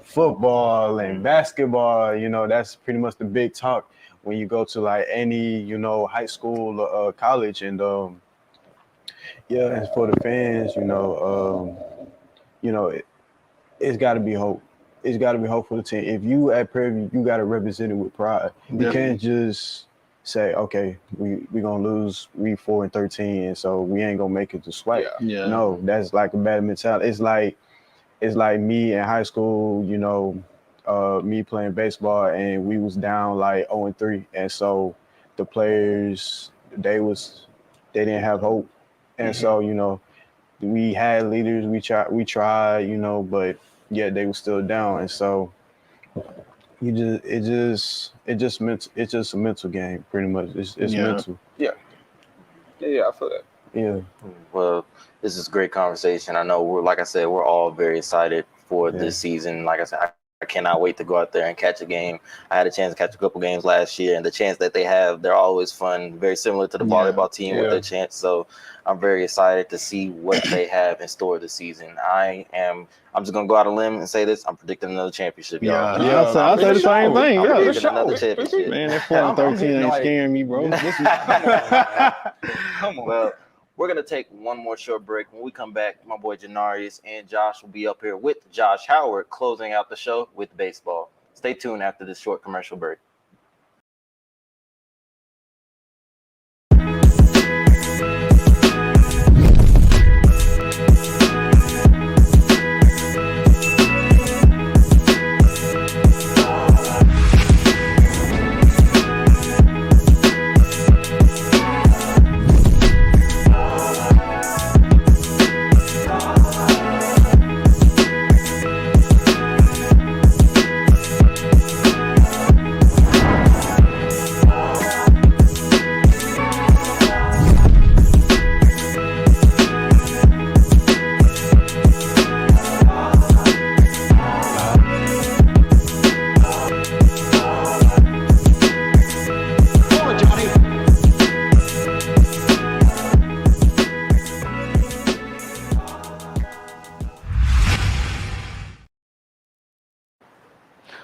Speaker 9: football and basketball. That's pretty much the big talk when you go to like any, high school or college. And as for the fans, it's got to be hope. It's got to be hope for the team. If you at Prairie, you got to represent it with pride. You can't just say, okay, we gonna lose. We 4-13, and so we ain't gonna make it to SWAC. No, that's like a bad mentality. It's like me in high school. Me playing baseball, and we was down like 0-3, and so the players they didn't have hope, and so we had leaders, we tried, but they were still down. And so it's just a mental game, pretty much. It's mental.
Speaker 2: Yeah, I feel that.
Speaker 9: Yeah.
Speaker 1: Well, this is a great conversation. I know we're all very excited for this season. Like I said, I cannot wait to go out there and catch a game. I had a chance to catch a couple games last year, and the chance that they have, they're always fun, very similar to the volleyball team with their chance. So I'm very excited to see what they have in store this season. I'm just gonna go out on a limb and say this. I'm predicting another championship, y'all.
Speaker 8: I say the same thing.
Speaker 1: I'm predicting another championship.
Speaker 8: Man, that 4-13 ain't scaring me, bro.
Speaker 2: Come on.
Speaker 1: Well, we're going to take one more short break. When we come back, my boy Janarius and Josh will be up here with Josh Howard closing out the show with baseball. Stay tuned after this short commercial break.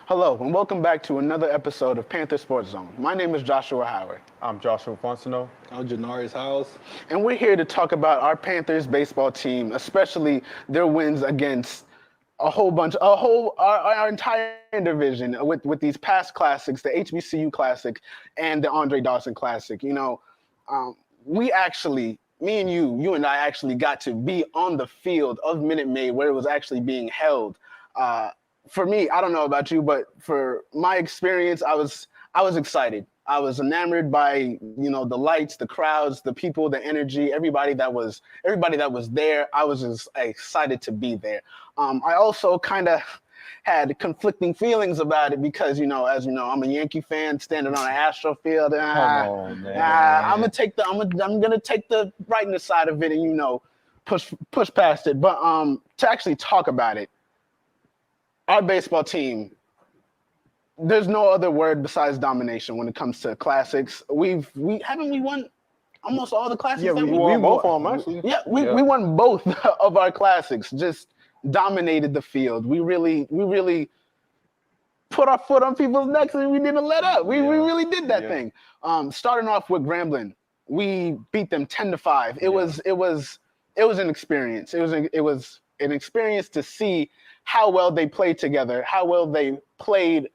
Speaker 2: Hello, and welcome back to another episode of Panther Sports Zone. My name is Joshua Howard.
Speaker 9: I'm Joshua Fontenot.
Speaker 8: I'm Janarius House.
Speaker 2: And we're here to talk about our Panthers baseball team, especially their wins against our entire division with these past classics, the HBCU Classic and the Andre Dawson Classic. Me and you and I actually got to be on the field of Minute Maid where it was actually being held. For me, I don't know about you, but for my experience, I was excited. I was enamored by, the lights, the crowds, the people, the energy, everybody that was there. I was just excited to be there. I also kind of
Speaker 10: had conflicting feelings about it because, as you know, I'm a Yankee fan standing on an Astro field.
Speaker 9: Come on, man.
Speaker 10: I'm gonna take the brightness side of it and, push past it. But to actually talk about it, our baseball team, there's no other word besides domination when it comes to classics. We won almost all the classics.
Speaker 8: Yeah, we won both of them actually.
Speaker 10: Yeah, we won both of our classics. Just dominated the field. We really put our foot on people's necks and we didn't let up. We really did that thing. Starting off with Grambling, we beat them 10-5. It was an experience. It was an experience to see how well they played together, how well they played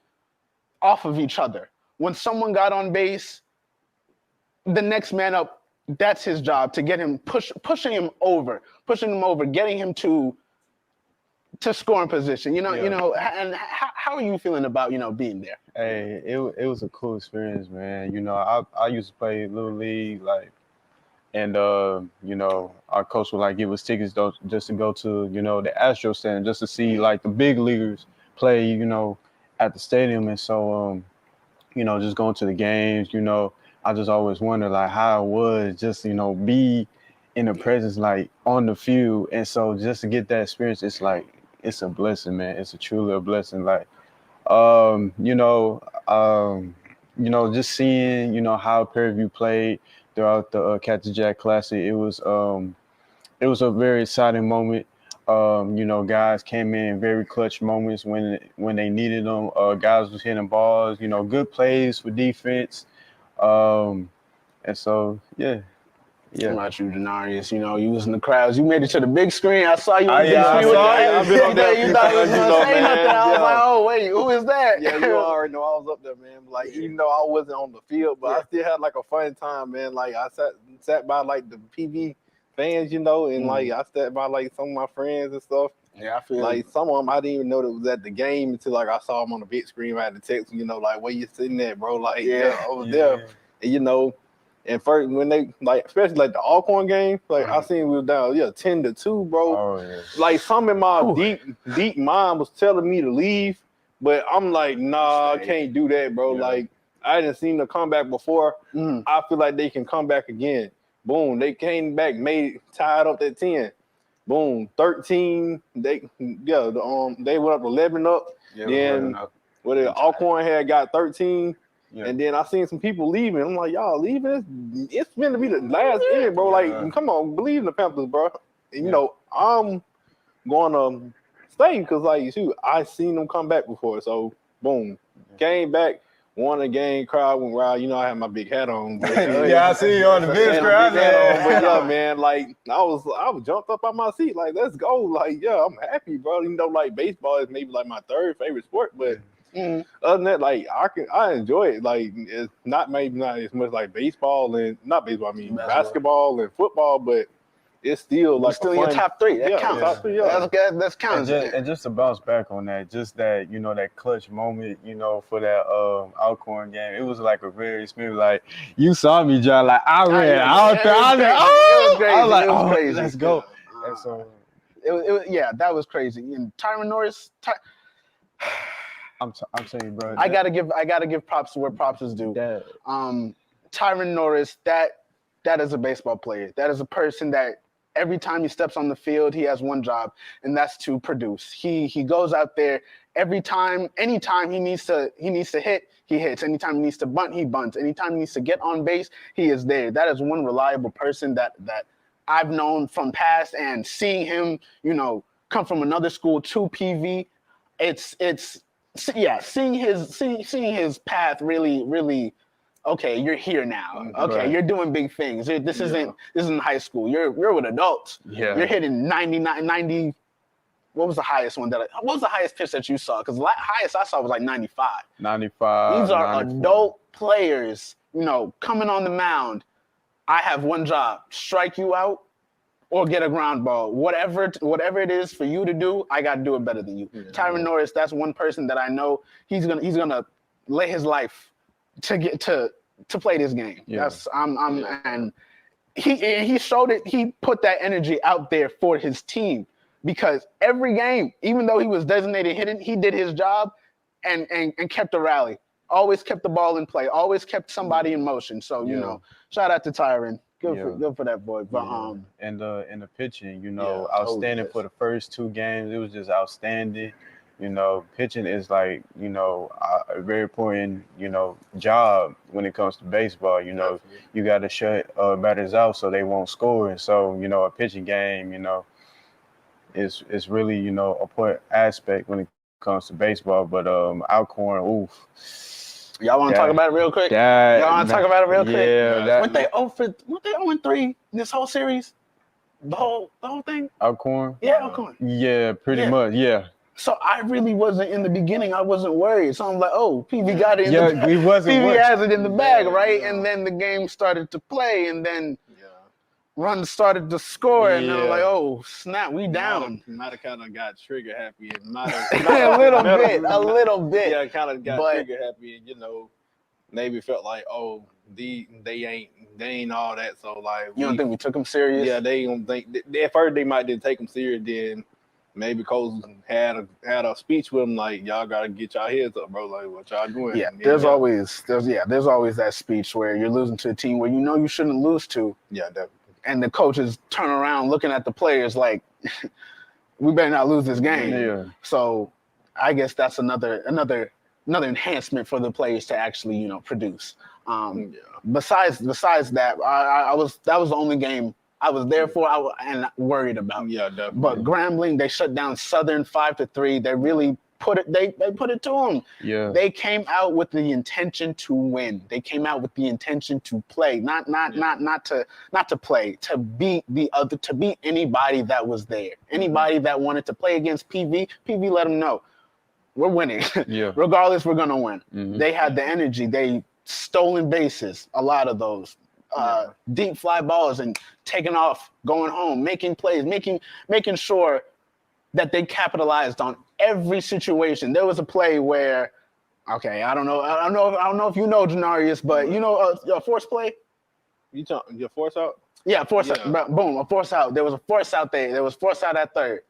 Speaker 10: off of each other. When someone got on base, the next man up, that's his job, to get him pushing him over, getting him to scoring position. And how are you feeling about being there?
Speaker 9: Hey, it was a cool experience, man. I used to play Little League, and our coach would give us tickets just to go to the Astro Center just to see the big leaguers play at the stadium. And so just going to the games, I just always wondered how it was just be in the presence on the field. And so just to get that experience, it's a blessing, man. It's truly a blessing. Just seeing how Prairie View played throughout the Cactus Jack Classic, it was a very exciting moment. Guys came in very clutch moments when they needed them. Guys was hitting balls, good plays for defense. And so, yeah.
Speaker 10: How about you, Denarius? You was in the crowds. You made it to the big screen. I saw you on the big
Speaker 8: I
Speaker 10: screen.
Speaker 8: saw you.
Speaker 10: You thought you was going to say nothing. I was like, oh, wait, who is that?
Speaker 8: Yeah, you already know I was up there, man. Even though I wasn't on the field, but I still had a fun time, man. I sat by the PV fans, and I sat by some of my friends and stuff.
Speaker 10: Yeah, I feel
Speaker 8: some of them I didn't even know that was at the game until I saw them on the big screen. I had to text them, where you sitting at, bro? Over there. And, and first when they especially the Alcorn game, I seen we were down 10-2, bro.
Speaker 9: Oh, yeah.
Speaker 8: Some in my deep mind was telling me to leave, but I'm nah, I can't do that, bro.
Speaker 9: Yeah.
Speaker 8: I didn't see them come back before. I feel like they can come back again. Boom, they came back, tied up at 10. Boom, 13. They went up 11 up.
Speaker 10: Yeah,
Speaker 8: then Alcorn had got 13. Yeah. And then I seen some people leaving. I'm like, y'all leaving? It's meant to be the last inning, bro. Come on, believe in the Panthers, bro. And, I'm going to stay because, I seen them come back before. So, boom, came back, won a game, crowd went wild. I had my big hat on. But,
Speaker 9: I see you on the bench, crowd.
Speaker 8: But man, I was jumped up out my seat. Let's go. I'm happy, bro. Even though baseball is maybe my third favorite sport, but. Other than that, I enjoy it. It's not as much baseball and not baseball. I mean basketball and football, but it's still
Speaker 10: still in your top three. That counts.
Speaker 8: Top three,
Speaker 10: That's counts.
Speaker 9: And just to bounce back on that, just that that clutch moment, for that Alcorn game, it was a rare experience. You saw me, John. I ran out there. I was like,
Speaker 10: crazy.
Speaker 9: Let's go. And so
Speaker 10: that was crazy. And Tyron Norris.
Speaker 9: I'm telling you, bro.
Speaker 10: I gotta give props to where props is due. Tyron Norris, that is a baseball player. That is a person that every time he steps on the field, he has one job, and that's to produce. He goes out there anytime he needs to hit, he hits. Anytime he needs to bunt, he bunts. Anytime he needs to get on base, he is there. That is one reliable person that I've known from past, and seeing him, come from another school to PV, seeing his path really, okay, you're here now. Okay, right. You're doing big things. This isn't high school. You're with adults.
Speaker 9: Yeah.
Speaker 10: You're hitting 90. What was the highest pitch that you saw? Because the highest I saw was 95.
Speaker 9: 95.
Speaker 10: These are
Speaker 9: 94.
Speaker 10: adult players, coming on the mound. I have one job: strike you out or get a ground ball. Whatever it is for you to do, I got to do it better than you. Yeah. Tyron Norris, that's one person that I know he's gonna lay his life to get to play this game. Yeah. And he showed it. He put that energy out there for his team. because every game, even though he was designated hitting, he did his job and kept the rally. Always kept the ball in play. Always kept somebody in motion. So you know, shout out to Tyron. Good for that boy. But
Speaker 9: and the pitching, you know, outstanding for the first 2 games. It was just outstanding. You know, pitching is like, you know, a very important, you know, job when it comes to baseball. You know, you got to shut batters out so they won't score. And so, you know, a pitching game, you know, is really, you know, a important aspect when it comes to baseball. But Alcorn, oof.
Speaker 10: Y'all want to talk about it real quick? Y'all want to talk about it real quick?
Speaker 9: Yeah.
Speaker 10: Weren't they 0-3 this whole series? The whole thing?
Speaker 9: Alcorn?
Speaker 10: Yeah, Alcorn.
Speaker 9: Yeah, pretty much, yeah.
Speaker 10: So I really wasn't in the beginning. I wasn't worried. So I'm like, oh, PV got it in the bag.
Speaker 9: He wasn't
Speaker 10: PV
Speaker 9: worried.
Speaker 10: has it in the bag, right? And then the game started to play, and then runs started to score, and I'm like, oh, snap, we down.
Speaker 8: Might have kind of got trigger happy. And
Speaker 10: a little bit.
Speaker 8: Yeah, kind of got trigger happy, and, you know, maybe felt like, oh, they ain't all that. So, like,
Speaker 10: you don't think we took them serious?
Speaker 8: Yeah, they don't think. At first, they might didn't take them serious. Then maybe coach had a speech with them like, y'all gotta get y'all heads up, bro. Like, what y'all doing?
Speaker 10: Yeah, there's always that speech where you're losing to a team where you know you shouldn't lose to.
Speaker 8: Yeah, definitely.
Speaker 10: And the coaches turn around looking at the players like, we better not lose this game.
Speaker 9: Yeah.
Speaker 10: So I guess that's another enhancement for the players to actually, you know, produce. Besides that, that was the only game I was there for and worried about.
Speaker 8: Yeah, definitely.
Speaker 10: But Grambling, they shut down Southern 5-3. They really put it to them.
Speaker 9: Yeah.
Speaker 10: They came out with the intention to win. They came out with the intention to play, not to play, to beat anybody that was there. Anybody that wanted to play against PV, let them know we're winning.
Speaker 9: Yeah.
Speaker 10: Regardless, we're gonna win.
Speaker 9: Mm-hmm.
Speaker 10: They had the energy. They stolen bases, a lot of those. Deep fly balls and taking off, going home, making plays, making sure that they capitalized on every situation. There was a play where, okay, I don't know if you know Janarius, but you know a force play.
Speaker 8: You talking your force out?
Speaker 10: Yeah, force out. Boom, a force out. There was a force out there. There was force out at third.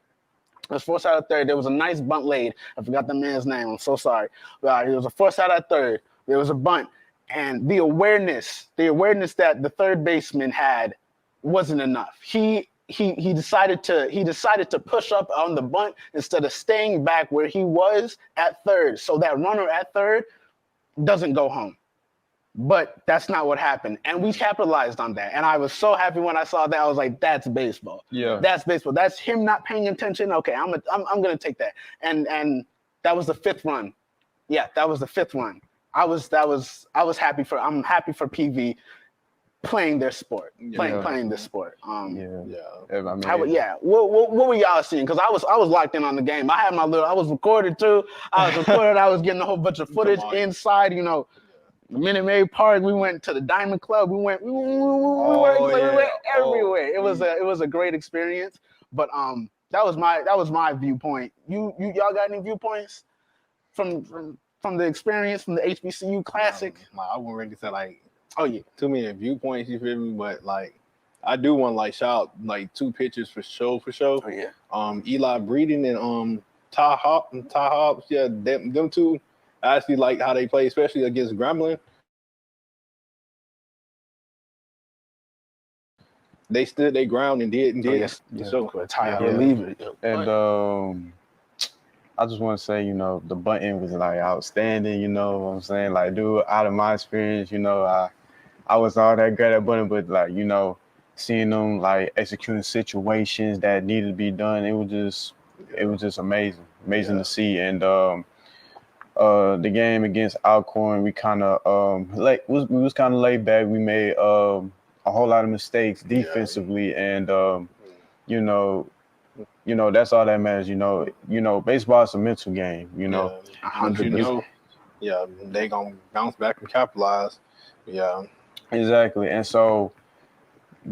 Speaker 10: There was a nice bunt laid. I forgot the man's name. I'm so sorry. There was a force out at third. There was a bunt. And the awareness that the third baseman had wasn't enough. He decided to push up on the bunt instead of staying back where he was at third. So that runner at third doesn't go home. But that's not what happened. And we capitalized on that. And I was so happy when I saw that. I was like, that's baseball.
Speaker 9: Yeah.
Speaker 10: That's baseball. That's him not paying attention. Okay, I'm gonna take that. And that was the 5th run. Yeah, that was the 5th run. I'm happy for PV playing their sport, playing this sport.
Speaker 9: I mean,
Speaker 10: What were y'all seeing? Because I was locked in on the game. I was recorded too. I was getting a whole bunch of footage inside. You know, the Minute Maid Park. We went to the Diamond Club. We went everywhere. It was a great experience. But that was my viewpoint. Y'all got any viewpoints from the experience from the HBCU Classic?
Speaker 8: I wouldn't really say like,
Speaker 10: too
Speaker 8: many viewpoints, you feel me? But like, I do want to like shout out like 2 pitchers for sure.
Speaker 10: Oh yeah.
Speaker 8: Eli Breeden and Ty Hobbs. Yeah, them 2. I actually like how they play, especially against Grambling. They stood their ground and did.
Speaker 10: Yes.
Speaker 8: So
Speaker 10: Ty reliever.
Speaker 9: And I just want to say, you know, the button was like outstanding, you know what I'm saying? Like, dude, out of my experience, you know, I was all that great at button, but like, you know, seeing them like executing situations that needed to be done, it was just amazing to see. And the game against Alcorn, we kind of we was kind of laid back. We made a whole lot of mistakes defensively, and you know, that's all that matters. You know, baseball is a mental game. You know,
Speaker 10: 100%.
Speaker 8: They gonna bounce back and capitalize. Yeah,
Speaker 9: exactly. And so,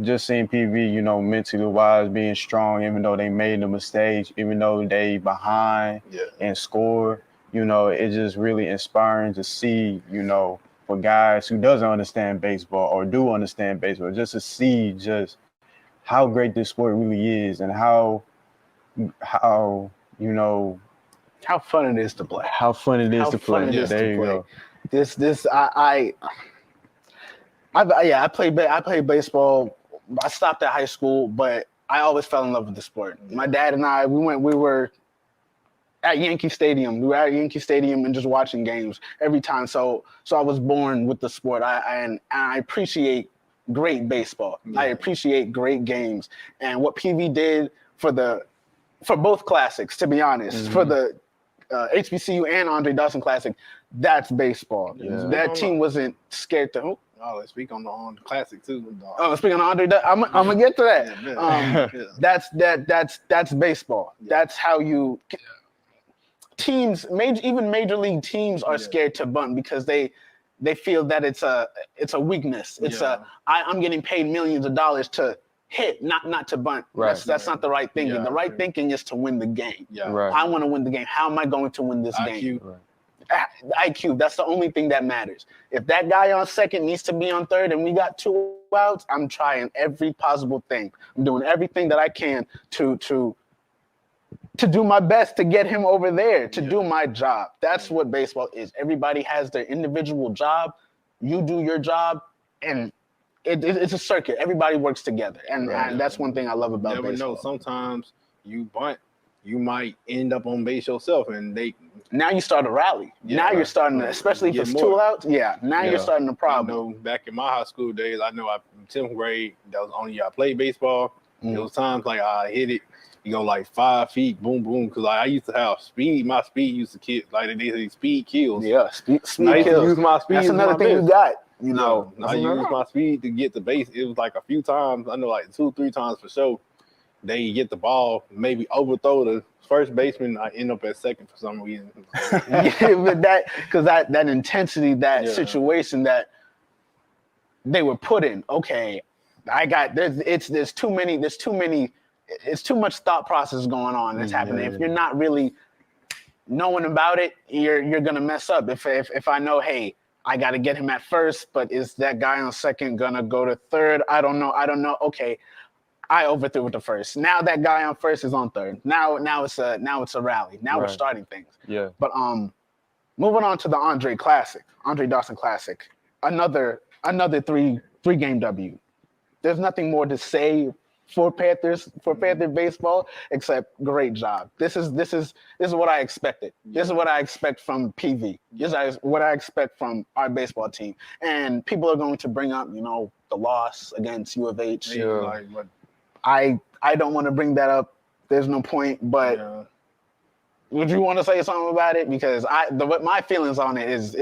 Speaker 9: just seeing PV, you know, mentally wise, being strong, even though they made the mistakes, even though they behind and score, you know, it's just really inspiring to see. You know, for guys who doesn't understand baseball or do understand baseball, just to see just how great this sport really is and how how, you know,
Speaker 10: how fun it is to play.
Speaker 9: how fun it is
Speaker 10: How
Speaker 9: to
Speaker 10: fun
Speaker 9: play.
Speaker 10: it
Speaker 9: Yeah,
Speaker 10: is to
Speaker 9: there you
Speaker 10: play.
Speaker 9: go.
Speaker 10: I played baseball. I stopped at high school, but I always fell in love with the sport. My dad and I, we were at Yankee Stadium. We were at Yankee Stadium and just watching games every time. So I was born with the sport. And I appreciate great baseball.
Speaker 8: Yeah.
Speaker 10: I appreciate great games. And what PV did for both classics, to be honest, for the HBCU and Andre Dawson Classic, that's baseball.
Speaker 9: Yeah.
Speaker 10: That team wasn't scared to.
Speaker 8: Oh, let's speak on the classic too.
Speaker 10: Oh, speaking of Andre, I'm gonna get to that.
Speaker 8: Yeah.
Speaker 10: That's baseball. That's how you teams, even major league teams are scared to bunt because they feel that it's a weakness. It's I'm getting paid millions of dollars to hit, not to bunt.
Speaker 9: Right.
Speaker 10: That's not the right thinking.
Speaker 8: Yeah,
Speaker 10: the right thinking is to win the game.
Speaker 8: Yeah.
Speaker 9: Right.
Speaker 10: I want to win the game. How am I going to win this game?
Speaker 8: IQ.
Speaker 10: IQ, that's the only thing that matters. If that guy on second needs to be on third and we got 2 outs, I'm trying every possible thing. I'm doing everything that I can to do my best to get him over there, to do my job. That's what baseball is. Everybody has their individual job. You do your job, and it's a circuit. Everybody works together, and that's one thing I love about
Speaker 8: Never
Speaker 10: baseball.
Speaker 8: know. Sometimes you bunt, you might end up on base yourself, and
Speaker 10: Now you start a rally. Now you're starting to, especially if
Speaker 8: Get
Speaker 10: it's
Speaker 8: more.
Speaker 10: 2 outs. Yeah, now you're starting a
Speaker 8: I
Speaker 10: problem.
Speaker 8: know back in my high school days, I know in 10th grade, that was the only year I played baseball. There was times like I hit it, you go like 5 feet, boom, boom, because like I used to have speed. My speed used to kill, like they say, speed kills.
Speaker 10: Yeah, speed
Speaker 8: I used to
Speaker 10: kills.
Speaker 8: use my speed.
Speaker 10: That's
Speaker 8: as
Speaker 10: another
Speaker 8: my
Speaker 10: thing you
Speaker 8: best.
Speaker 10: got. You know,
Speaker 8: I used my speed to get the base. It was like a few times, I know like 2-3 times for sure. They get the ball, maybe overthrow the first baseman. I end up at second for some reason.
Speaker 10: yeah, but that intensity, that situation that they were put in. Okay, there's too many. It's too much thought process going on that's happening. If you're not really knowing about it, you're gonna mess up. If I know, hey, I got to get him at first, but is that guy on second gonna go to third? I don't know. Okay, I overthrew with the first. Now that guy on first is on third. Now it's a rally. Now we're starting things.
Speaker 9: Yeah.
Speaker 10: But moving on to the Andre Dawson Classic, another 3-game W. There's nothing more to say for Panther baseball except great job. This is what I expected. This is what I expect from PV. This is what I expect from our baseball team. And people are going to bring up, the loss against U of H.
Speaker 8: Like, what?
Speaker 10: I don't want to bring that up. There's no point. But would you want to say something about it? Because what my feelings on it is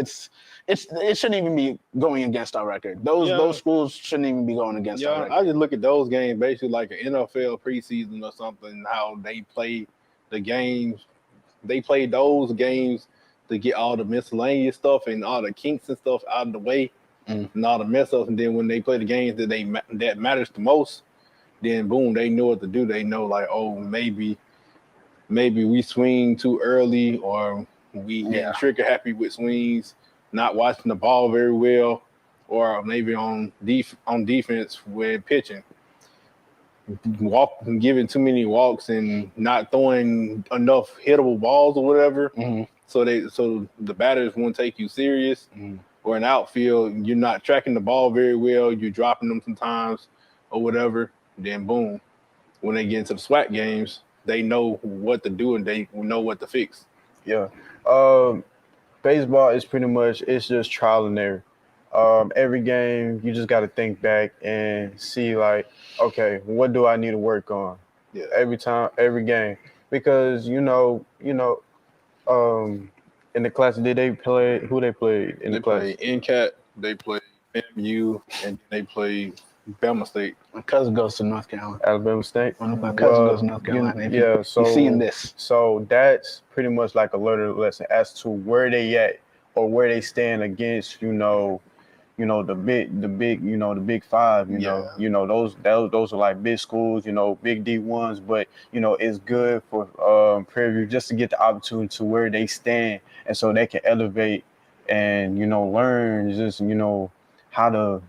Speaker 10: it shouldn't even be going against our record. Those schools shouldn't even be going against our record.
Speaker 8: I just look at those games basically like an NFL preseason or something, how they play the games. They play those games to get all the miscellaneous stuff and all the kinks and stuff out of the way and all the mess ups. And then when they play the games that matters the most, then boom, they know what to do. They know like, oh, maybe we swing too early, or we get trigger happy with swings, not watching the ball very well, or maybe on defense when pitching, giving too many walks and not throwing enough hittable balls or whatever. So the batters won't take you serious. Or in outfield, you're not tracking the ball very well. You're dropping them sometimes or whatever. Then boom, when they get into the SWAT games, they know what to do and they know what to fix.
Speaker 9: Yeah. Baseball is pretty much, it's just trial and error. Every game, you just got to think back and see like, okay, what do I need to work on?
Speaker 8: Yeah.
Speaker 9: Every time, every game. Because, in the class, who they played in the class?
Speaker 8: They played NCAT, they played FAMU, and they played Bama State.
Speaker 10: My cousin goes to North Carolina.
Speaker 9: Alabama State.
Speaker 10: One of my cousins goes to North Carolina.
Speaker 9: So
Speaker 10: you're seeing this.
Speaker 9: So that's pretty much like a learning lesson as to where they at or where they stand against, the big five. Those are like big schools, big D1s. But it's good for Prairie View just to get the opportunity to where they stand, and so they can elevate and learn just how to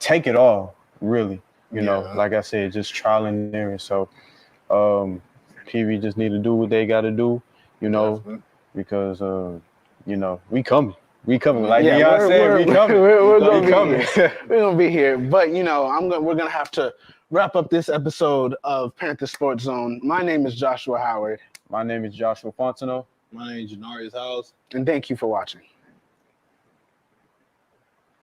Speaker 9: take it all. Really, like I said, just trial and error. So PV just need to do what they got to do, you know, because you know, we coming. We coming. Like Deion said, we coming.
Speaker 10: We're gonna
Speaker 9: We
Speaker 10: be
Speaker 9: coming.
Speaker 10: here. We're gonna be here. But you know, we're gonna have to wrap up this episode of Panther Sports Zone. My name is Joshua Howard.
Speaker 9: My name is Joshua Fontenot.
Speaker 8: My name is Janarius House.
Speaker 10: And thank you for watching.